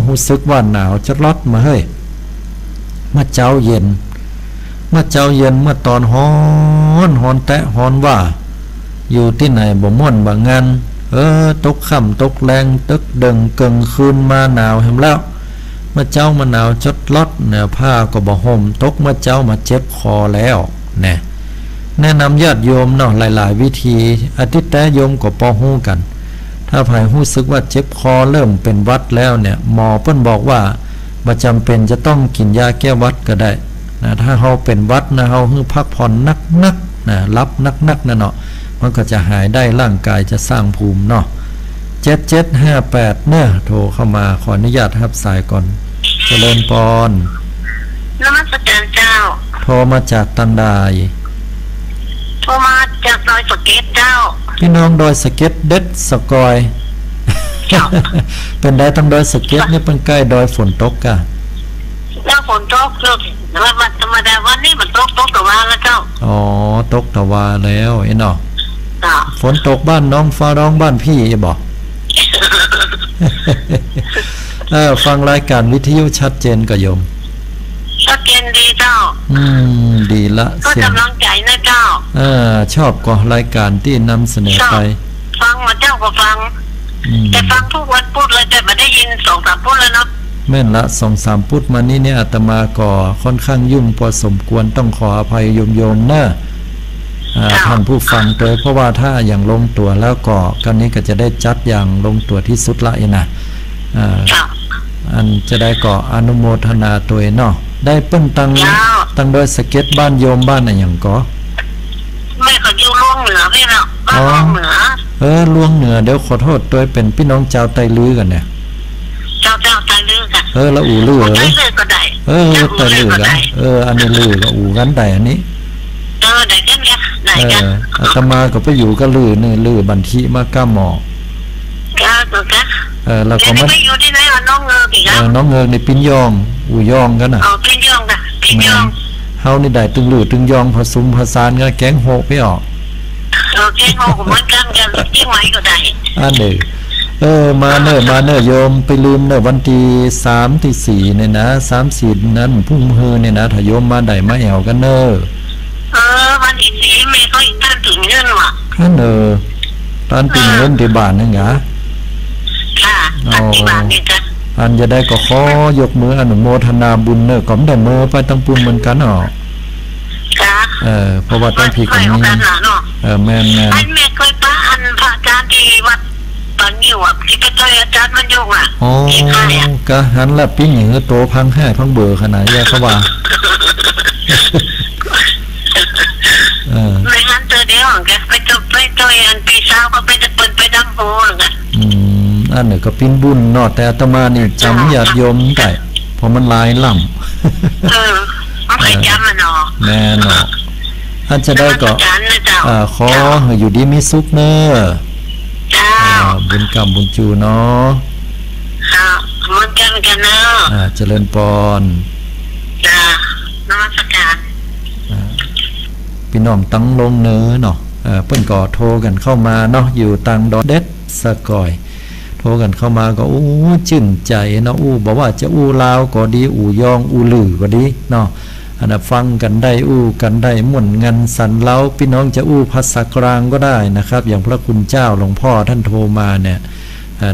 รู้สึกว่าหนาวจะลดมาเฮ้ยมาเจ้าเย็นเมื่อตอนฮ้อนแตะฮ้อนว่าอยู่ที่ไหนบ่ม่วนบ่งันตกค่ำตกแรงตึกดึงเกิงคืนมาหนาวเห็นแล้วเมื่อเจ้ามาหนาวจดลดเนี่ยผ้าก็บ่ห่มตกเมื่อเจ้ามาเจ็บคอแล้วเนี่ยแนะนำญาติโยมเนาะหลายๆวิธีอาทิตย์แต่โยมก็พอฮู้กันถ้าใครรู้สึกว่าเจ็บคอเริ่มเป็นหวัดแล้วเนี่ยหมอเพิ่นบอกว่าบ่จำเป็นจะต้องกินยาแก้หวัดก็ได้นะถ้าเฮาเป็นหวัดนะเฮาฮื้อพักผ่อนนักๆนะรับนักๆนะเนาะมันก็จะหายได้ร่างกายจะสร้างภูมิเนาะ7758เนี่ยโทรเข้ามาขออนุญาตรับสายก่อนเจริญพรนมัสการเจ้าโทรมาจากตังใดโทรมาจากดอยสะเก็ดเจ้าพี่น้องดอยสะเก็ดเด็ดสกอยเป็นได้ตั้งดอยสะเก็ดนี่เป็นใกล้ดอยฝนตกกะแล้วฝนตกวันธรรมดาวันนี้มันตกตะวันแล้วเจ้าตกตะวันแล้วไอ้เนาะฝนตกบ้านน้องฟ้าร้องบ้านพี่อย่าบอกฟังรายการวิทยุชัดเจนกับโยมชัดเจนดีเจ้าดีละก็กำลังใจนะเจ้าชอบก็รายการที่นำเสนอไปฟังมาเจ้าก็ฟังแต่ฟังทุกวันพูดเลยแต่ไม่ได้ยิน2-3พูดแล้วเนาะแม่นละ 2-3 พูดมานี่เนี่ยอาตมาก็ค่อนข้างยุ่งพอสมควรต้องขออภัยโยมนะท่านผู้ฟังโดยเพราะว่าถ้าอย่างลงตัวแล้วก็กันนี้ก็จะได้จัดอย่างลงตัวที่สุดละนะอันจะได้ก็อนุโมทนาตัวเนาะได้เปิ้นตั้งโดยสเก็ตบ้านโยมบ้านอะไรอย่างก็ไม่ก็อยู่ล่วงเหนือพี่เนาะบ้านล่วงเหนือล่วงเหนือเดี๋ยวขอโทษตัวเป็นพี่น้องเจ้าไตลือกันเนี่ยเจ้าไตลือกันแล้วอู่ลือไตลือก็ได้ไตลือกันอันนี้ลือก็อู่กันแต่อันนี้ได้กันเนี่ยได้กันอาตมาก็ไปอยู่ก็ลือนี่ลือบันทิมาก้าหมอแล้วก็ไม่อยู่ที่ไหนน้องเงินอีกแล้วน้องเงินในปิ้นยองอู่ยองกันน่ะปิ้นยองนะปิ้นยองเฮานี่ได้ตึงลือตึงยองผสมผสานกันแกงโหไปออกแกงโหเหมือนกันที่ไหนก็ได้มาเนอะโยมไปลืมเนอะวันที่3ที่4เนี่ยนะ3-4นั้นพุ่งเฮอเนี่ยนะถ้าโยมมาได้มาแอวกันเนอะวันที่4แม่เขาอีกท่านถึงเงินว่ะท่านถึงเงินที่บ้านนั่นเหรอค่ะที่บ้านนี่จ้ะอันจะได้ก็ขอยกมืออนุโมทนาบุญเนอะก็ได้มือไปตั้งปุญเหมือนกันอ๋อเพราะว่าตั้งพี่กันนี้แม่ไอ้แม่เคยป้าอันพระอาจารย์ที่วัดตอนอยู่อ่ะที่ไปเจออาจารย์มันโยกอ่ะก็หันละปิ้งอย่างโตพังให้พังเบื่อขนาดแย่เขาว่าไม่งั้นเจอเดี๋ยวแกไปจอันปีเช้าก็ไปจะเปิดไปดังโพหรือไงอันนี้ก็ปิ้นบุญเนาะแต่อาตมานี่จำญาติโยมได้เพราะมันลายล่ำไม่จำมันเนาะแน่เนาะท่านจะได้ก็ขออยู่ดีมีสุขเนอะบุญกรรมบุญจูเนาะมือ อนกันเนาะเจริญพรจ้านมัสการพี่น้องตั้งลงเนื้อเนาะเปิ้นก็โทรกันเข้ามาเนาะอยู่ต่างดอนเด็ดสะก่อยโทรกันเข้ามาก็ชื่นใจเนาะบอกว่าจะลาวก็ดียองลือก็ดีเนาะอันนั้นฟังกันได้กันได้ม่วนงันสันเล้าพี่น้องจะภาษากลางก็ได้นะครับอย่างพระคุณเจ้าหลวงพ่อท่านโทรมาเนี่ย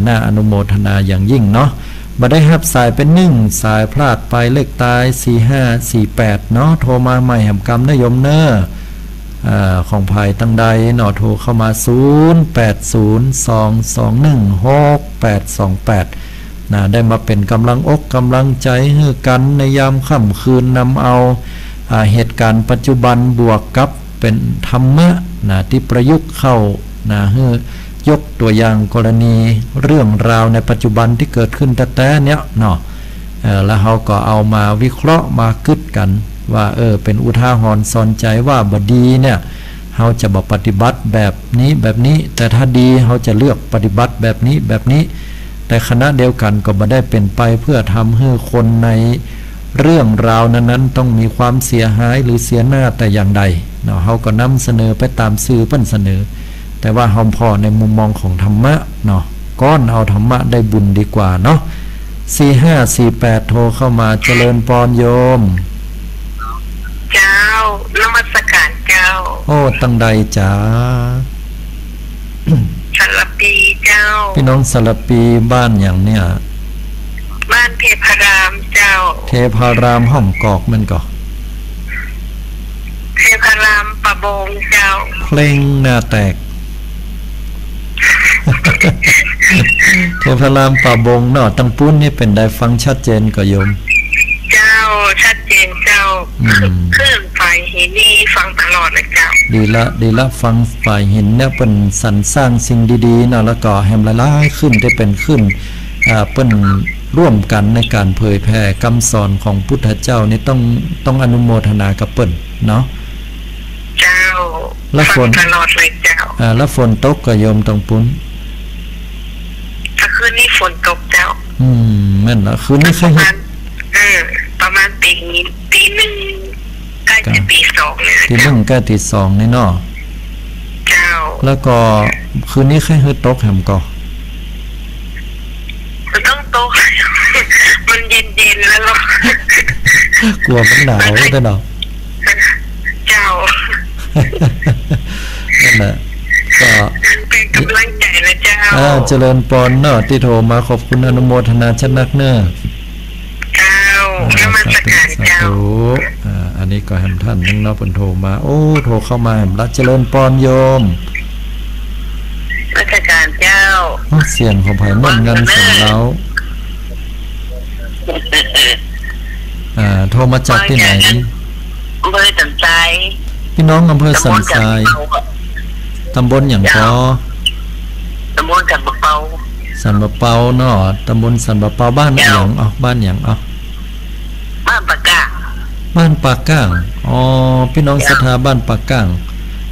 น่าอนุโมทนาอย่างยิ่งเนาะมาได้รับสายเป็น1สายพลาดไปเลขตาย4548เนาะโทรมาใหม่แห่งกรรมนโยมเนอของภายตั้งใดเนาะโทรเข้ามา0802216828ได้มาเป็นกำลังอกกำลังใจให้กันในยามค่ำคืนนำเอาเหตุการณ์ปัจจุบันบวกกับเป็นธรรมะที่ประยุกต์เข้าให้ยกตัวอย่างกรณีเรื่องราวในปัจจุบันที่เกิดขึ้นแต่เนี้ยเนาะแล้วเขาก็เอามาวิเคราะห์มาคิดกันว่าเป็นอุทาหรณ์สอนใจว่าบดีเนี่ยเขาจะบอกปฏิบัติแบบนี้แต่ถ้าดีเขาจะเลือกปฏิบัติแบบนี้แต่คณะเดียวกันก็ไม่ได้เป็นไปเพื่อทำให้คนในเรื่องราวนั้นต้องมีความเสียหายหรือเสียหน้าแต่อย่างใดเนาะเขาก็นำเสนอไปตามสื่อเพิ่นเสนอแต่ว่าเฮาพอในมุมมองของธรรมะเนาะก้อนเอาธรรมะได้บุญดีกว่าเนาะ4548โทรเข้ามาเจริญพรโยมเจ้านมัสการเจ้าตั้งใดจ๋าสารปีเจ้าพี่น้องสารปีบ้านอย่างเนี้ยบ้านเทพารามเจ้าเทพารามห้อมกอกมันก็เทพารามปะบงเจ้าเพลงหน้าแตกเทพารามปะบงเนาะตั้งปุ้นนี่เป็นได้ฟังชัดเจนก็โยมเจ้าชัดเจนเจ้าเคลื่อนฝ่ายหินนี่ฟังตลอดเลยเจ้าดีละฟังฝ่ายหินเนี่ยเป็นสรรสร้างสิ่งดีๆเนาะแล้วก็แฮมละลายขึ้นได้เป็นขึ้นเป็นร่วมกันในการเผยแผ่คำสอนของพุทธเจ้านี่ต้องอนุโมทนากับเปิ้นเนาะเจ้าแล้วฝนตลอดเลยเจ้าแล้วฝนตกก็โยมต้องปุ้นคืนนี้ฝนตกเจ้าแม่นละคืนนี้ประมาณตีหนึ่งใกล้จะตีสองเลยตีหนึ่งใกล้ตีสองนี่เนาะเจ้าแล้วก็คืนนี้ใครเฮือตกแหมก็ต้องตกมันเย็นแล้วหรอกลัวมันหนาวได้เนาะเจ้านั่นแหละก็เป็นกำลังใจนะเจ้าเจริญพรเนาะที่โทรมาขอบคุณอนุโมทนาชันนักเนอะเจ้านมัสการเจ้าอันนี้ก็แหมท่านนึงเนาะเพิ่นโทรมาโทรเข้ามาแหมละเจริญพรโยมนมัสการเจ้าเสียงของไผม่วนงันสันเล้าโทรมาจากที่ไหนอำเภอสันทรายพี่น้องอำเภอสันทรายตำบลอย่างก็ตำบลสันบะเปาเนาะตำบลสันบะเปาบ้านอย่างบ้านอย่างบ้านปากก้างพี่น้องศรัทธาบ้านปากก้าง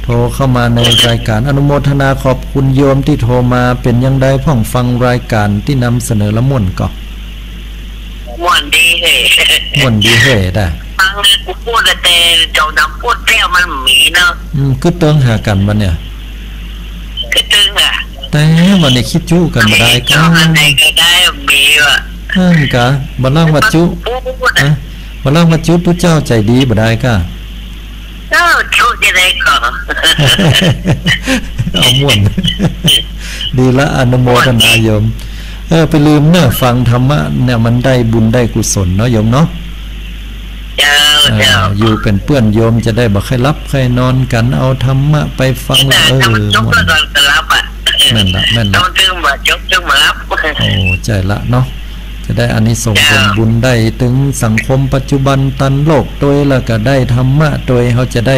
โทรเข้ามาในรายการอนุโมทนาขอบคุณโยมที่โทรมาเป็นยังไงพ่องฟังรายการที่นำเสนอละม่วนก็ม่วนดีเฮ้ได้ฟังกูพูดแต่เจ้าดำพูดแล้วมันมีเนาะคือเติงหากันวันเนี่ยคือเติงแต่วันนี้คิดจู้กันมาได้ก็ได้ก็ได้มีว่ะกะบัลลังก์วัดจุบัลลังก์วัดจุผู้เจ้าใจดีบ่ได้ก็จุจะได้ก็เอาม่วนดีละอนุโมทนาโยมไปลืมเนอะฟังธรรมะเนี่ยมันได้บุญได้กุศลเนาะโยมเนาะอยู่เป็นเพื่อนโยมจะได้บ่ใครรับใครนอนกันเอาธรรมะไปฟังม่นละต้องจึงมาจบจึงมารับใจละเนาะจะได้อานิสงส์ผลบุญได้ถึงสังคมปัจจุบันตันโลกโดยแล้วก็ได้ธรรมะโดยเขาจะได้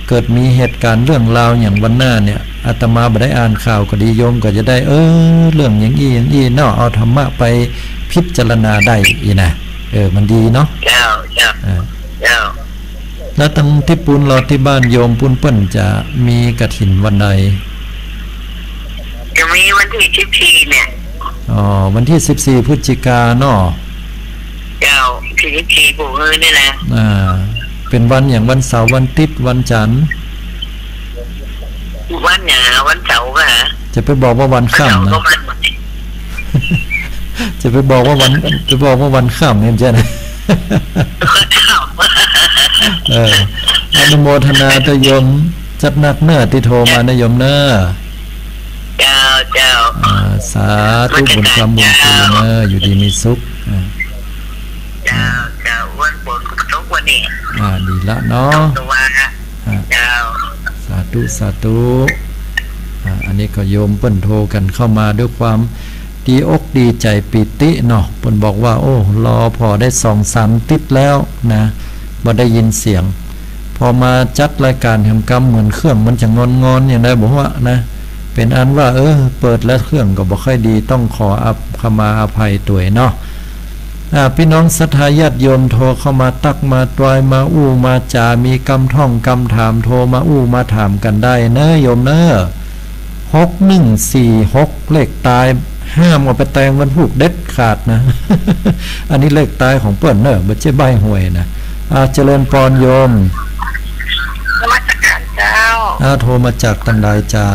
เกิดมีเหตุการณ์เรื่องราวอย่างวันหน้าเนี่ยอาตมาบ่ได้อ่านข่าวก็ดีโยมก็จะได้เรื่องอย่างอี้เนาะเอาธรรมะไปพิจารณาได้อีนะมันดีเนาะแล้วตั้งที่ปูนรอที่บ้านโยมปูนเปิ้นจะมีกฐินวันใดจะมีวันที่14เนี่ย อ๋อวันที่14พฤศจิกาเนาะเจ้าที่ปู่เอ้ยนี่แหละเป็นวันอย่างวันเสาร์วันอาทิตย์วันจันทร์วันหยาวันเสาร์ก็ฮะจะไปบอกว่าวันค่ำนะจะไปบอกว่าวันค่ำเนี่ยใช่ไหมอนุโมทนาตยมจัดนักเน้อที่โทรมานยมเน้อเจ้าสาธุบุญความบุญคุณเน้ออยู่ดีมีสุขเจ้าวันบุญทุกวันนี้ดีละเนาะเจ้าสาธุอันนี้ก็โยมเปิ้นโทรกันเข้ามาด้วยความดีอกดีใจปิติเนาะเปิ้นบอกว่าโอ้รอพอได้2-3ติดแล้วนะบ่ได้ยินเสียงพอมาจัดรายการแห่งกรรมเหมือนเครื่องมันจะงอนอย่างไรบอกว่านะเป็นอันว่าเปิดแล้วเครื่องก็บ่ค่อยดีต้องขอขมาอภัยตัวเนาะพี่น้องศรัทธาญาติโยมโทรเข้ามาตักมาตวายมาอู้มาจามีกำท่องกำถามโทรมาอู้มาถามกันได้เน้อโยมเน้อ6146เลขตายห้ามเอาไปแต่งวันพูกเด็ดขาดนะ อันนี้เลขตายของเปิ้นเน้อบ่ใช่ใบหวยนะเจริญพรโยมมาจากการเจ้าโทรมาจากตังใดจ้า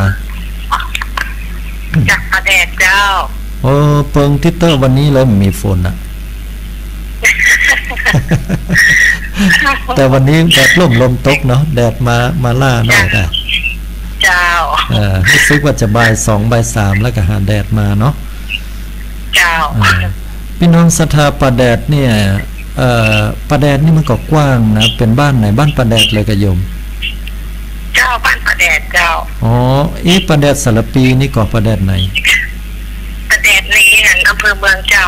จากประแดดเจ้าเปิงทิเตอร์วันนี้เลยมีฝนแต่วันนี้แดดลมตกเนาะแดดมาล่าหน่อยได้เจ้ารู้สึกว่าจะบ่าย2บ่าย3แล้วก็หาแดดมาเนาะเจ้าพี่น้องศรัทธาประแดดเนี่ยประแดดนี่มันก็กว้างนะเป็นบ้านไหนบ้านประแดดเลยกะโยมเจ้าบ้านประแดดเจ้าประแดดสารปีนี่ก็ประแดดไหนประแดดนี่อำเภอเมืองเจ้า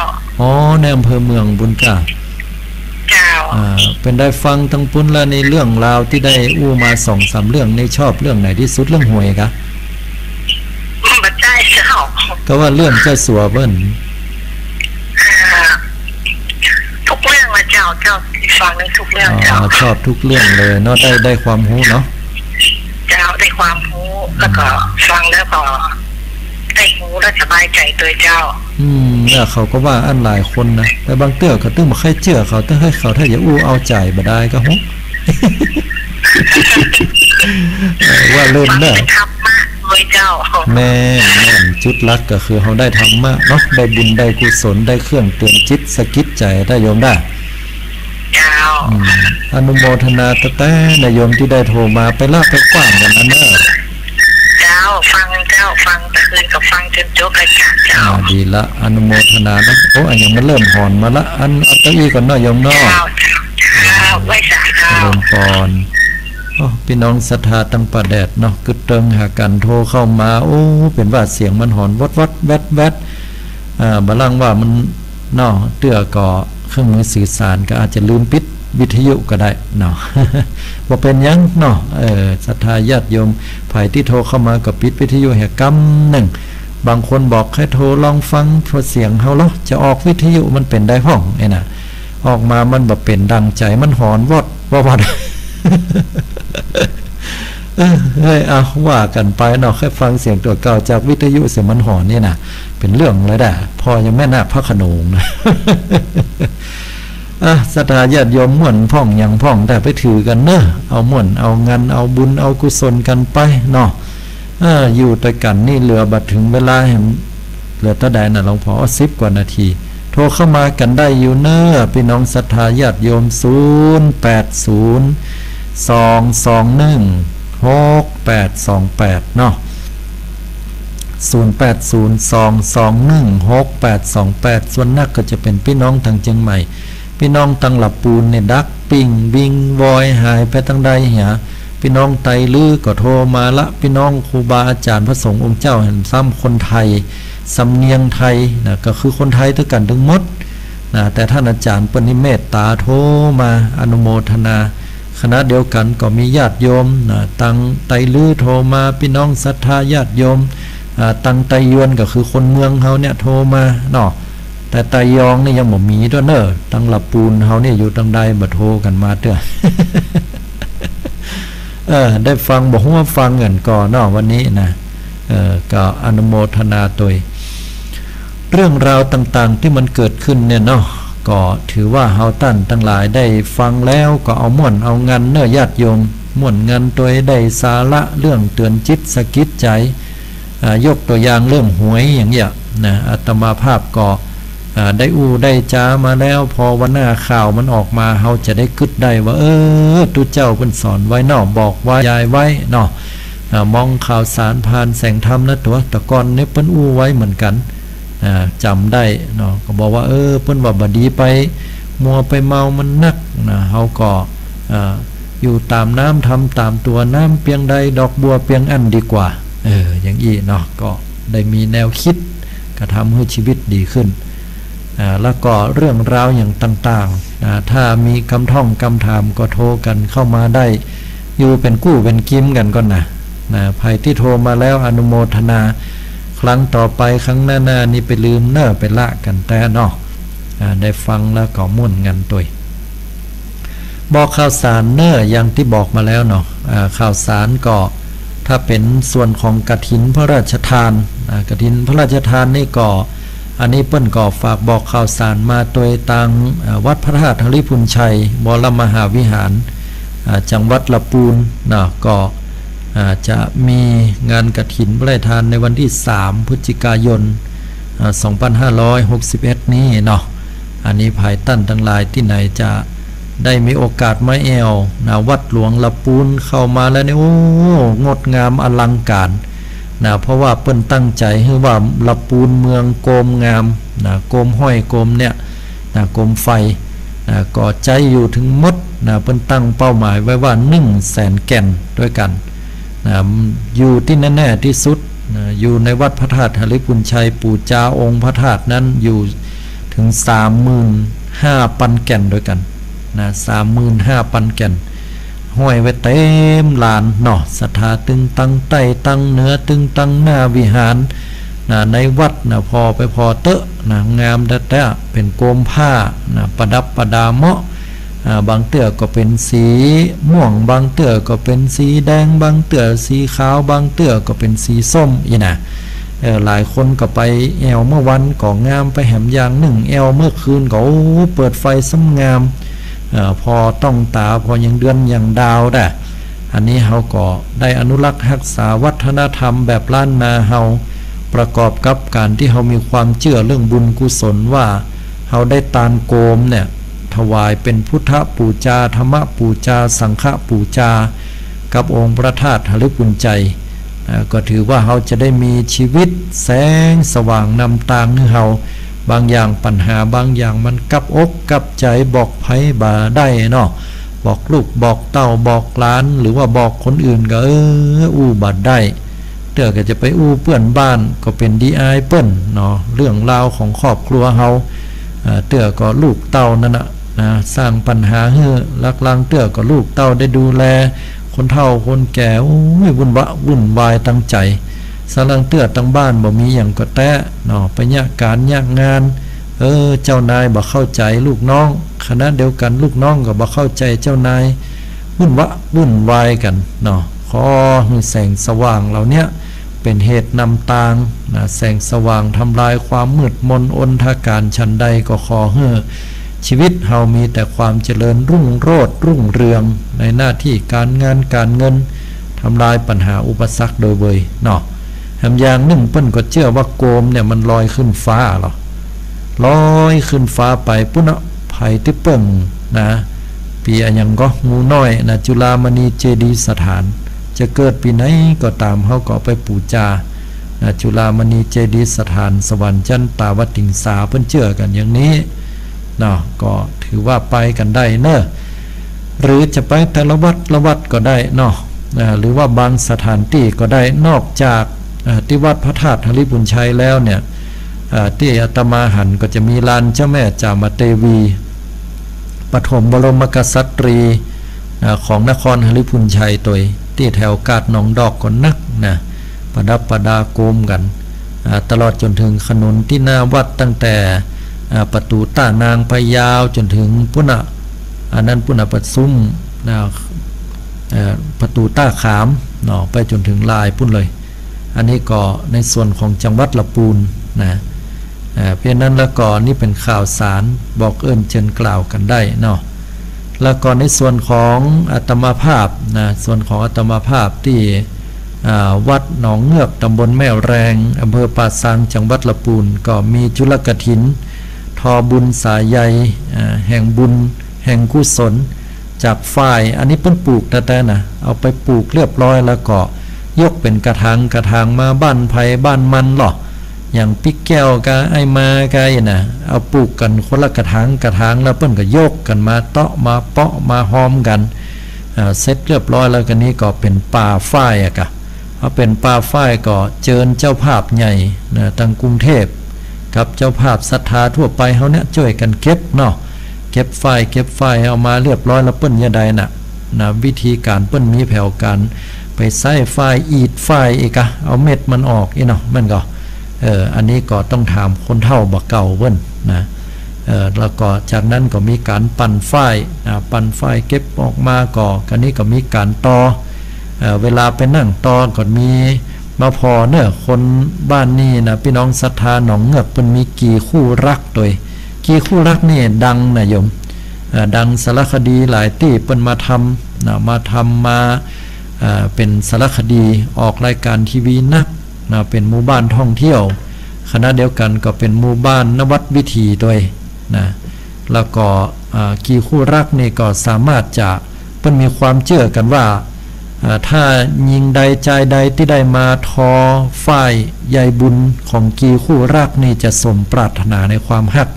ในอำเภอเมืองบุญกาเจ้าเป็นได้ฟังทั้งปุ้นแล้วในเรื่องราวที่ได้อู้มา 2-3 เรื่องในชอบเรื่องไหนที่สุดเรื่องหวยกะบ่ใช่เจ้าก็ว่าเรื่องเจ้าสัวเบิ้นทุกเรื่องละเจ้าฟังในทุกเรื่องเจ้าชอบทุกเรื่องเลยเนาะได้ความรู้เนาะเจ้าได้ความรู้แล้วก็ฟังแล้วก็ได้รู้และสบายใจตัวเจ้าเนี่ยเขาก็ว่าอันหลายคนนะแต่บางเตื้อเขาตึ้งมาใครเชื่อเขาตึ้งให้เขาถ้าอย่าอู้เอาใจบ่ได้ก็ฮุว่าเล่นเด้อธรรมะเลยเจ้าแม่จุดลักก็คือเขาได้ธรรมะเนาะได้บุญได้กุศลได้เครื่องเตือนจิตสะกิดใจได้โยมได้เจ้าอนุโมทนาแต่นายโยมที่ได้โทรมาไปลากไปกว้างกันนั้นเนอะเจ้าฟังแต่คืนกับฟังจนจบรายการเจ้าดีละอนุโมทนานะอันยังมันเริ่มหอนมาละอันเอาตะอี้ก่อนเนาะโยมเนาะไว้สาเจ้าลมปอนพี่น้องศรัทธาตั้งประแดดเนาะกึดเติงหากันโทรเข้ามาเป็นว่าเสียงมันหอนวัดแวดบาลังว่ามันเนาะเตื้อก่อเครื่องมือสื่อสารก็อาจจะลืมปิดวิทยุก็ได้เนาะว่าเป็นยังเนาะศรัทธาญาติโยมฝ่ายที่โทรเข้ามาก็ปิดวิทยุแห่กำหนึ่งบางคนบอกให้โทรลองฟังโทรเสียงเฮาเนาะจะออกวิทยุมันเป็นได้ห้องไอ้น่ะออกมามันแบบเป็นดังใจมันหอนวอดเฮ้ยว่ากันไปเนาะแค่ฟังเสียงตัวเก่าจากวิทยุเสียงมันหอนนี่นะเป็นเรื่องเลยได้พอยังแม่นาพระขนงนะศรัทธาญาติโยมม่วนพ่องยังพ่องแต่ไปถือกันเนอะเอาม่วนเอางานเอาบุญเอากุศลกันไปเนาะอยู่ด้วยกันนี่เหลือบัดถึงเวลาเหลือเท่าใดน่ะหลวงพ่อ10 กว่านาทีโทรเข้ามากันได้อยู่เนอะพี่น้องศรัทธาญาติโยม080-221-6828เนาะ0802216828ส่วนนักก็จะเป็นพี่น้องทางเชียงใหม่พี่น้องทางหลับปูนเนี่ยดักปิ่งบิงวอยหายไปทางใดเหียพี่น้องไตลือก็โทรมาละพี่น้องครูบาอาจารย์พระสงฆ์องค์เจ้าแห่งซ้ำคนไทยสำเนียงไทยนะก็คือคนไทยทั้งกันทั้งหมดนะแต่ท่านอาจารย์ปณิเมตตาโทรมาอนุโมทนาคณะเดียวกันก็มีญาติโยมนะตังไตลือโทรมาพี่น้องศรัทธาญาติโยมตังไตยวนก็คือคนเมืองเฮาเนี่ยโทรมาเนาะแต่ไตยองนี่ยังบ่มีด้วยเนอะตังหลับปูนเฮาเนี่ยอยู่ตังใดบ่โทรกันมาเด้อ ได้ฟังบ่ฮู้ว่าฟังกันก่อนเนาะวันนี้นะก็อนุโมทนาตัว เรื่องราวต่างๆที่มันเกิดขึ้นเนี่ยเนาะก็ถือว่าเฮาตั้นทั้งหลายได้ฟังแล้วก็เอาม่วนเอางันเนื้อญาติโยมม่วนงันตัวได้สาระเรื่องเตือนจิตสะกิดใจยกตัวอย่างเรื่องหวยอย่างเงี้ยนะอาตมาภาพก็ได้ได้จ้ามาแล้วพอวันหน้าข่าวมันออกมาเฮาจะได้กึดได้ว่าตุเจ้าเพิ่นสอนไว้เนาะบอกว่ายายไว้เนาะมองข่าวสารผ่านแสงธรรมนะตัวตะกอนเนี่ยเพิ่นไว้เหมือนกันจำได้เนาะก็บอกว่าเพิ่นว่าบดีไปมัวไปเมามันนักนะเฮาก็อยู่ตามน้ำทำตามตัวน้ำเพียงใดดอกบัวเพียงอันดีกว่าอย่างอี้เนาะก็ได้มีแนวคิดกระทำให้ชีวิตดีขึ้นแล้วก็เรื่องราวอย่างต่างๆถ้ามีคำท่องคำถามก็โทรกันเข้ามาได้อยู่เป็นกู้เป็นกิมกันก่อนนะภัยที่โทรมาแล้วอนุโมทนาครั้งต่อไปครั้งหน้านี่ไปลืมเน้อไปละกันแต่เนาะได้ฟังแล้วก็ม่วนงันตัวบอกข่าวสารเน้ออย่างที่บอกมาแล้วเนาะข่าวสารก็ถ้าเป็นส่วนของกฐินพระราชทานกฐินพระราชทานนี่ก็อันนี้เปิ้นก็ฝากบอกข่าวสารมาโดยทางวัดพระธาตุหริพุนชัยบรมมหาวิหารจังหวัดลำพูนนะก็จะมีงานกฐินพระราชทานในวันที่3พฤศจิกายน2561นี้เนาะอันนี้ภายตั้นทั้งหลายที่ไหนจะได้มีโอกาสมาแอววัดหลวงลำพูนเข้ามาแล้วเนี่ยโอ้งดงามอลังการเพราะว่าเปิ้นตั้งใจให้ว่าลำพูนเมืองโกมงามโกมห้อยโกมเนี่ยโกมไฟก็ใจอยู่ถึงมดเปิ้นตั้งเป้าหมายไว้ว่า100,000 แก่นด้วยกันอยู่ที่แน่ๆที่สุดอยู่ในวัดพระธาตุหริพุนชัยปู่จาองค์พระธาตุนั้นอยู่ถึง 35,000 แก่นด้วยกัน35,000 แก่นห้อยไว้เต็มลานเนาะศรัทธาตึงตังใต้ตังเหนือตึงตังหน้าวิหารในวัดพอไปพอเตอะงามแต่เป็นโกมผ้าประดับประดาเมาะบางเตื้อก็เป็นสีม่วงบางเตื้อก็เป็นสีแดงบางเตื้อสีขาวบางเตื้อก็เป็นสีส้มอีน่ะหลายคนก็ไปแอวเมื่อวันก็งามไปแหมอย่างหนึ่งแอวเมื่อคืนก็เปิดไฟซ้ำงามพอต้องตาพอยังเดือนยังดาวได้อันนี้เฮาก็ได้อนุรักษ์รักษาวัฒนธรรมแบบล้านนาเฮาประกอบกับการที่เฮามีความเชื่อเรื่องบุญกุศลว่าเฮาได้ตานโกมเนี่ยถวายเป็นพุทธปูจาธรรมปูจาสังฆปูจากับองค์พระธาตุหริพุนชัยก็ถือว่าเฮาจะได้มีชีวิตแสงสว่างนำทางให้เฮาบางอย่างปัญหาบางอย่างมันกับอกกับใจบอกไผบ่าได้เนาะบอกลูกบอกเต้าบอกหลานหรือว่าบอกคนอื่นก็บัดได้เตื้อก็จะไปเพื่อนบ้านก็เป็นดีไอเปิ้นเนาะเรื่องราวของครอบครัวเฮาเตื้อก็ลูกเต้านั่นนะสร้างปัญหาให้ลักลังเตื้อก็ลูกเต้าได้ดูแลคนเฒ่าคนแก่วุ่นวายตั้งใจสลังเตื้อตั้งบ้านบ่มีอย่างก็แตะเนาะไปยะการยะงานเจ้านายบ่เข้าใจลูกน้องคณะเดียวกันลูกน้องก็บ่เข้าใจเจ้านายวุ่นวายกันเนาะขอให้แสงสว่างเหล่านี้เป็นเหตุนำทางแสงสว่างทำลายความมืดมนอนทการชั้นใดก็ขอให้ชีวิตเฮามีแต่ความเจริญรุ่งโรจน์รุ่งเรืองในหน้าที่การงานการเงินทำลายปัญหาอุปสรรคโดยเวยเนาะแถมอย่างหนึ่งเปิ้นก็เชื่อว่าโกมเนี่ยมันลอยขึ้นฟ้าหรอลอยขึ้นฟ้าไปปุ๊นะภัยที่เปิ้งนะปีอันยังก็งูน้อยนะจุฬามณีเจดีย์สถานจะเกิดปีไหนก็ตามเขาก็ไปปูจาจุฬามณีเจดีย์สถานสวรรค์จันตาวัดติงสาเพิ่นเชื่อกันอย่างนี้เนาะก็ถือว่าไปกันได้เนอะหรือจะไปแต่ละวัดก็ได้เนาะหรือว่าบางสถานที่ก็ได้นอกจากที่วัดพระธาตุหริพุนชัยแล้วเนี่ยที่อาตมาหันก็จะมีลานเจ้าแม่จามเทวีปฐมบรมกษัตรีของนครหริพุนชัยตัวที่แถวกาดหนองดอกก็นักนะประดับประดาโกมกันตลอดจนถึงถนนที่หน้าวัดตั้งแต่ประตูต้านางไปยาวจนถึงพุ่นอันนั้นพุ่นประซุ่มประตูต้าขามเนาะไปจนถึงลายพุ่นเลยอันนี้ก็ในส่วนของจังหวัดลำพูนนะ เพียงนั้นแล้วก็นี่เป็นข่าวสารบอกเอิ้นเชิญกล่าวกันได้เนาะแล้วก็ในส่วนของอาตมาภาพนะส่วนของอาตมาภาพที่วัดหนองเงือกตำบลแม่แรงอำเภอป่าซางจังหวัดลำพูนก็มีจุลกฐินทอบุญสายใยแห่งบุญแห่งกุศลจากฝ่ายอันนี้เพิ่นปลูกแต่นะเอาไปปลูกเรียบร้อยแล้วก็ยกเป็นกระถางมาบ้านไผ่บ้านมันหรออย่างปิกแก้วกะไอมากะนะเอาปลูกกันคนละกระถางแล้วเพิ่นก็ยกกันมาเตาะมาเปาะมาหอมกันเสร็จเรียบร้อยแล้วกันนี้ก็เป็นป่าฝ้ายอะกะเอาเป็นป่าฝ้ายก็เจิญเจ้าภาพใหญ่นะทางกรุงเทพกับเจ้าภาพศรัทธาทั่วไปเฮาเนี่ยช่วยกันเก็บเนาะเก็บฝ้ายเอามาเรียบร้อยแล้วเปิ้นยะใดนะวิธีการเปิ้นมีแผวการไปใส่ฝ้ายอีดฝ้ายอีกอะเอาเม็ดมันออกอีเนาะมันก็อันนี้ก็ต้องถามคนเฒ่าบ่เก่าเพิ่นนะแล้วก็จากนั้นก็มีการปั่นฝ้ายเก็บออกมาก็กันนี้ก็มีการตอเวลาไปนั่งตอก็มีมาพอเนอะคนบ้านนี้นะพี่น้องศรัทธาหนองเงือกเพิ่นมีกี่คู่รักตัวกี่คู่รักนี่ดังนะโยมดังสารคดีหลายที่เปิ้นมาทำมาเป็นสารคดีออกรายการทีวีนักเป็นหมู่บ้านท่องเที่ยวคณะเดียวกันก็เป็นหมู่บ้านนวัดวิถีด้วยนะแล้วก็กี่คู่รักนี่ก็สามารถจะเพิ่นมีความเชื่อกันว่าถ้ายิงใดใจใดที่ได้มาทอฝ้ายใยบุญของกี่คู่รักนี่จะสมปรารถนาในความฮัก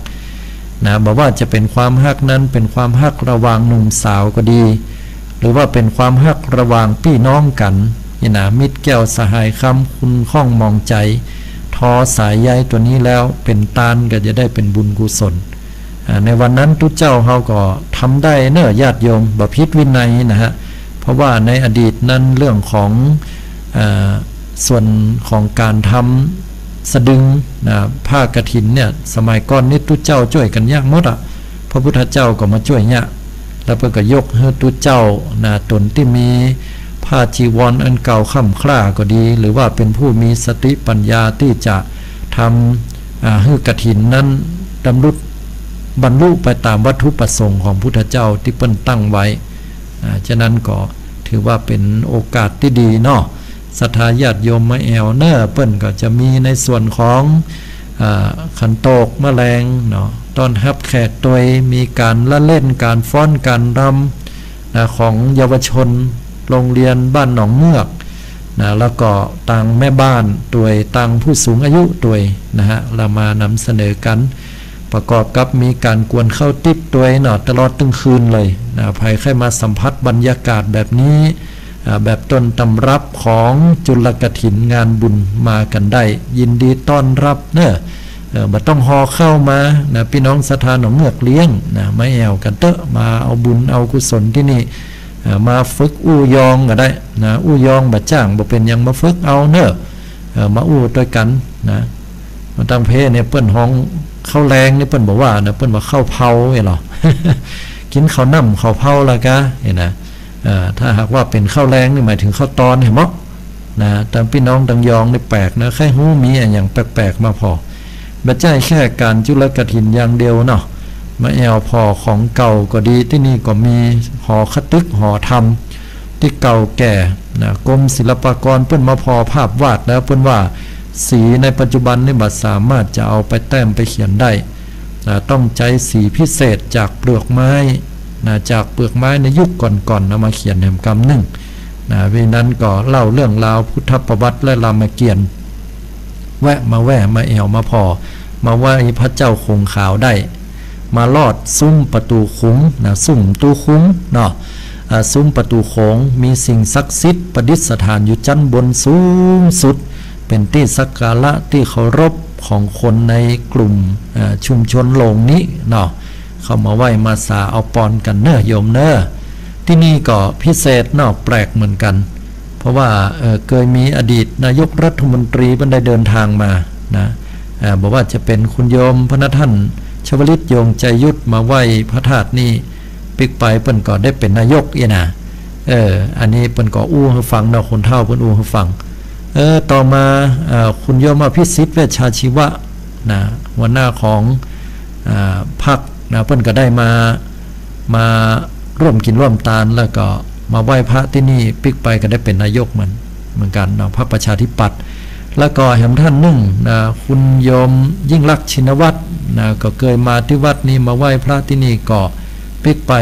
นะบอกว่าจะเป็นความฮักนั้นเป็นความฮักระหว่างหนุ่มสาวก็ดีหรือว่าเป็นความฮักระหว่างพี่น้องกันนี่นะมิตรแก้วสหายคำคุณข้องมองใจทอสายใยตัวนี้แล้วเป็นตาลก็จะได้เป็นบุญกุศลในวันนั้นทุกเจ้าเขาก็ทำได้เนอะญาติโยมบ่ผิดวินัยนะฮะเพราะว่าในอดีตนั้นเรื่องของส่วนของการทำสะดึงผ้ากฐินเนี่ยสมัยก่อนนี่ทุกเจ้าช่วยกันยากหมดอ่ะพระพุทธเจ้าก็มาช่วยเนี่ยแล้วเพื่อก็ยกให้ทุกเจ้าตนที่มีผ้าจีวรอันเก่าค่ำคร่าก็ดีหรือว่าเป็นผู้มีสติปัญญาที่จะทำให้กฐินนั้นบรรลุไปตามวัตถุประสงค์ของพุทธเจ้าที่เปิ้นตั้งไว้ฉะนั้นก็ถือว่าเป็นโอกาสที่ดีเนาะศรัทธาญาติโยมมาแอวเนอเปิ้นก็จะมีในส่วนของขันโตกแมลงเนาะต้อนรับแขกโดยมีการละเล่นการฟ้อนการรำของเยาวชนโรงเรียนบ้านหนองเงือกแล้วก็ต่างแม่บ้านตัวต่างผู้สูงอายุตัวนะฮะเรามานำเสนอกันประกอบกับมีการกวนเข้าติบตัวเนาะตลอดทั้งคืนเลยใครใครมาสัมผัสบรรยากาศแบบนี้แบบต้นตำรับของจุลกฐินงานบุญมากันได้ยินดีต้อนรับเนอะมาต้องหอเข้ามาพี่น้องศรัทธาหนองเงือกเลี้ยงไม่แอวกันเตอะมาเอาบุญเอากุศลที่นี่มาฝึกอู้ยองก็ได้อู้ยองบ่จ้างบ่เป็นยังมาฝึกเอาเนอะมาอู้ด้วยกันนะมาตั้งเพเนี่ยเปิ้นห้องข้าวแรงนี่เปิ้นบอกว่าเปิ้นว่าข้าวเผาไงหรอ กินข้าวน้ำข้าวเผาละกะเห็นนะถ้าหากว่าเป็นข้าวแรงนี่หมายถึงข้าวตอนเห็นมั้ยนะตามพี่น้องดังยองนี่แปลกนะแค่หูมีอย่างแปลกๆมาพอบ่ใช่แค่การจุลกฐินอย่างเดียวเนาะมาแอวพอของเก่าก็ดีที่นี่ก็มีหอคตึกหอธรรมที่เก่าแก่กรมศิลปากรเปิ้นมาพอภาพวาดแล้วเปิ้นว่าสีในปัจจุบันนี่บัดสามารถจะเอาไปแต้มไปเขียนได้ต้องใช้สีพิเศษจากเปลือกไม้จากเปลือกไม้ในยุคก่อนๆมาเขียนแหมกำหนึ่งเพราะนั้นก็เล่าเรื่องราวพุทธประวัติและรามเกียรติ์แวะมาแอวมาพอมาไหว้พระเจ้าคงขาวได้มาลอดซุ้มประตูคุ้งซุ้มตู้คุ้งเนาะซุ้มประตูโขงมีสิ่งศักดิ์สิทธิ์ประดิษฐานอยู่ชั้นบนสูงสุดเป็นที่สักการะที่เคารพของคนในกลุ่มชุมชนโลงนี้เนาะเข้ามาไหว้มาสาเอาปอนกันเนอะโยมเนอะที่นี่ก็พิเศษเนาะแปลกเหมือนกันเพราะว่าเคยมีอดีตนายกรัฐมนตรีบันไดเดินทางมานะบอกว่าจะเป็นคุณโยมพระท่านชวลิตโยงใจยุทธมาไหว้พระธาตุนี่ปิกไปเปิ้นก็ได้เป็นนายกอีนะอันนี้เปิ้นก็อู้ให้ฟังเนาะคนเฒ่าเปิ้นอู้ให้ฟังต่อมาคุณโยมอภิสิทธิ์เวชชาชีวะนะ หัวหน้าของพรรคนะเพิ่นก็ได้มาร่วมกินร่วมทานแล้วก็มาไหว้พระที่นี่ปิกไปก็ได้เป็นนายกเหมือนกันนะพรรคประชาธิปัตย์แล้วก็แห่งท่านหนึ่งนะคุณโยมยิ่งลักษณ์ชินวัตรนะก็เคยมาที่วัดนี้มาไหว้พระที่นี่ก็ปิกไป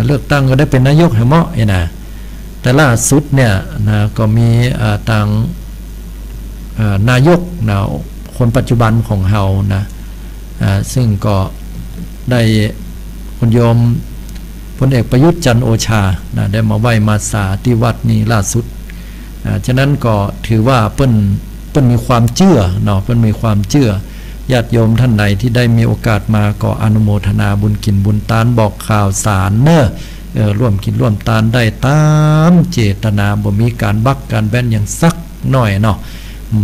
เลือกตั้งก็ได้เป็นนายกแห่งเหมาะนะแต่ล่าสุดเนี่ยนะก็มีต่างนายกนะคนปัจจุบันของเฮานะซึ่งก็ได้คุณโยมพลเอกประยุทธ์จันทร์โอชานะได้มาไหว้มาสาที่วัดนี้ล่าสุดฉะนั้นก็ถือว่าเปิ้นมีความเชื่อเนาะเปิ้นมีความเชื่อญาติโยมท่านใดที่ได้มีโอกาสมาก็อนุโมทนาบุญกินบุญทานบอกข่าวสารเนอะร่วมกินร่วมทานได้ตามเจตนาบ่มีการบักการแบนอย่างสักหน่อยเนาะ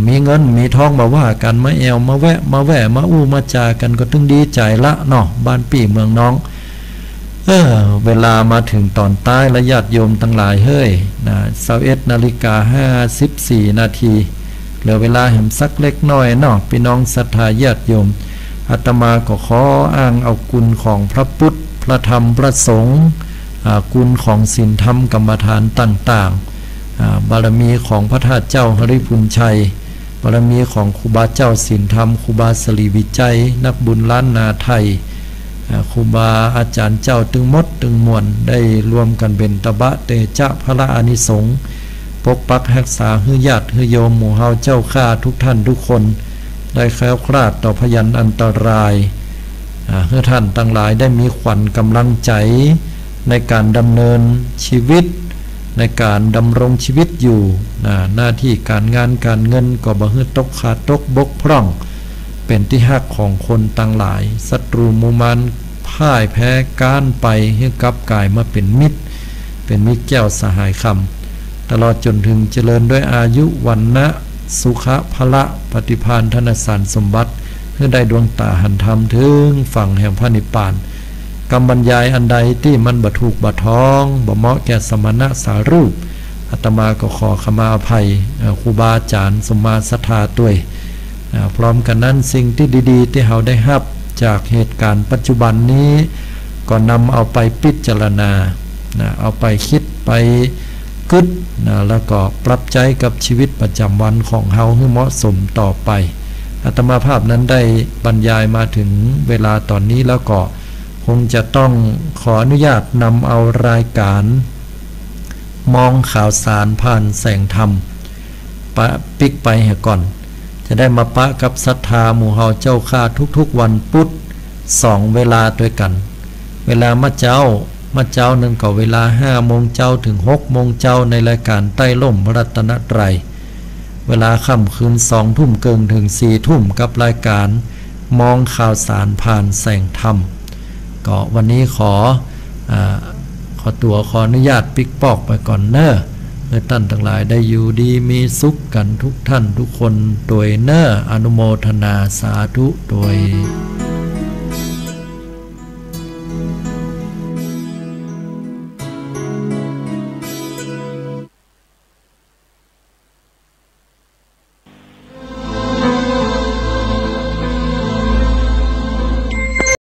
มีเงินมีทองมาว่ากันมาแอวมาแวะมาอู้มาจากันก็ถึงดีใจละเนาะบ้านปี่เมืองน้องเวลามาถึงตอนท้ายและญาติโยมทั้งหลายเฮ้ยนะ21:54 นาทีเหลือเวลาแห่งสักเล็กน้อยเนาะพี่น้องศรัทธาญาติโยมอาตมาก็ขออ้างเอาคุณของพระพุทธพระธรรมพระสงฆ์คุณของศีลธรรมกรรมฐานต่างๆบารมีของพระธาตุเจ้าหริพุนชัยบารมีของครูบาเจ้าศีลธรรมครูบาสลีวิจัยนักบุญล้านนาไทยครูบาอาจารย์เจ้าตึงมดตึงมวลได้รวมกันเป็นตบะเตจะพระอานิสงส์ปกปักรักษาฮือญาติฮือโยมหมู่เฮาเจ้าข้าทุกท่านทุกคนได้แคล้วคลาดต่อพยันอันตรายเพื่อท่านทั้งหลายได้มีขวัญกำลังใจในการดำเนินชีวิตในการดำรงชีวิตอยู่หน้าที่การงานการเงินก็บ่ฮือตกขาดตกบกพร่องเป็นที่ฮักของคนต่างหลายศัตรูมุมานพ่ายแพ้ก้านไปให้กลับกลายมาเป็นมิตรแก้วสหายคำตลอดจนถึงเจริญด้วยอายุวันนะสุขะพละปฏิภาณธนสารสมบัติเพื่อได้ดวงตาหันธรรมถึงฝั่งแห่งพระนิพพานกำบรรยายอันใดที่มันบ่ถูกบ่ท้องบ่เหมาะแก่สมณะสารูปอาตมาก็ขอขมาอภัยครูบาอาจารย์สมมาศรัทธาด้วยพร้อมกันนั้นสิ่งที่ดีๆที่เราได้รับจากเหตุการณ์ปัจจุบันนี้ก็นำเอาไปพิจารณาเอาไปคิดไปกึศแล้วก็ปรับใจกับชีวิตประจำวันของเราให้เหมาะสมต่อไปอาตมาภาพนั้นได้บรรยายมาถึงเวลาตอนนี้แล้วก็คงจะต้องขออนุญาตนำเอารายการมองข่าวสารผ่านแสงธรรมปิกไปให้ก่อนจะได้มาปะกับศรัทธาหมู่เฮาเจ้าข้าทุกๆวันพุธ2เวลาด้วยกันเวลามาเจ้านึงก็เวลา 5:00 นถึง 6:00 นในรายการใต้ล่มพระรัตนตรัยเวลาค่ำคืน 20:00 นถึง 4:00 นกับรายการมองข่าวสารผ่านแสงธรรมก็วันนี้ขออนุญาตปิกปอกไปก่อนเนอะให้ท่านทั้งหลายได้อยู่ดีมีสุขกันทุกท่านทุกคนโดยเนอะอนุโมทนาสาธุโดย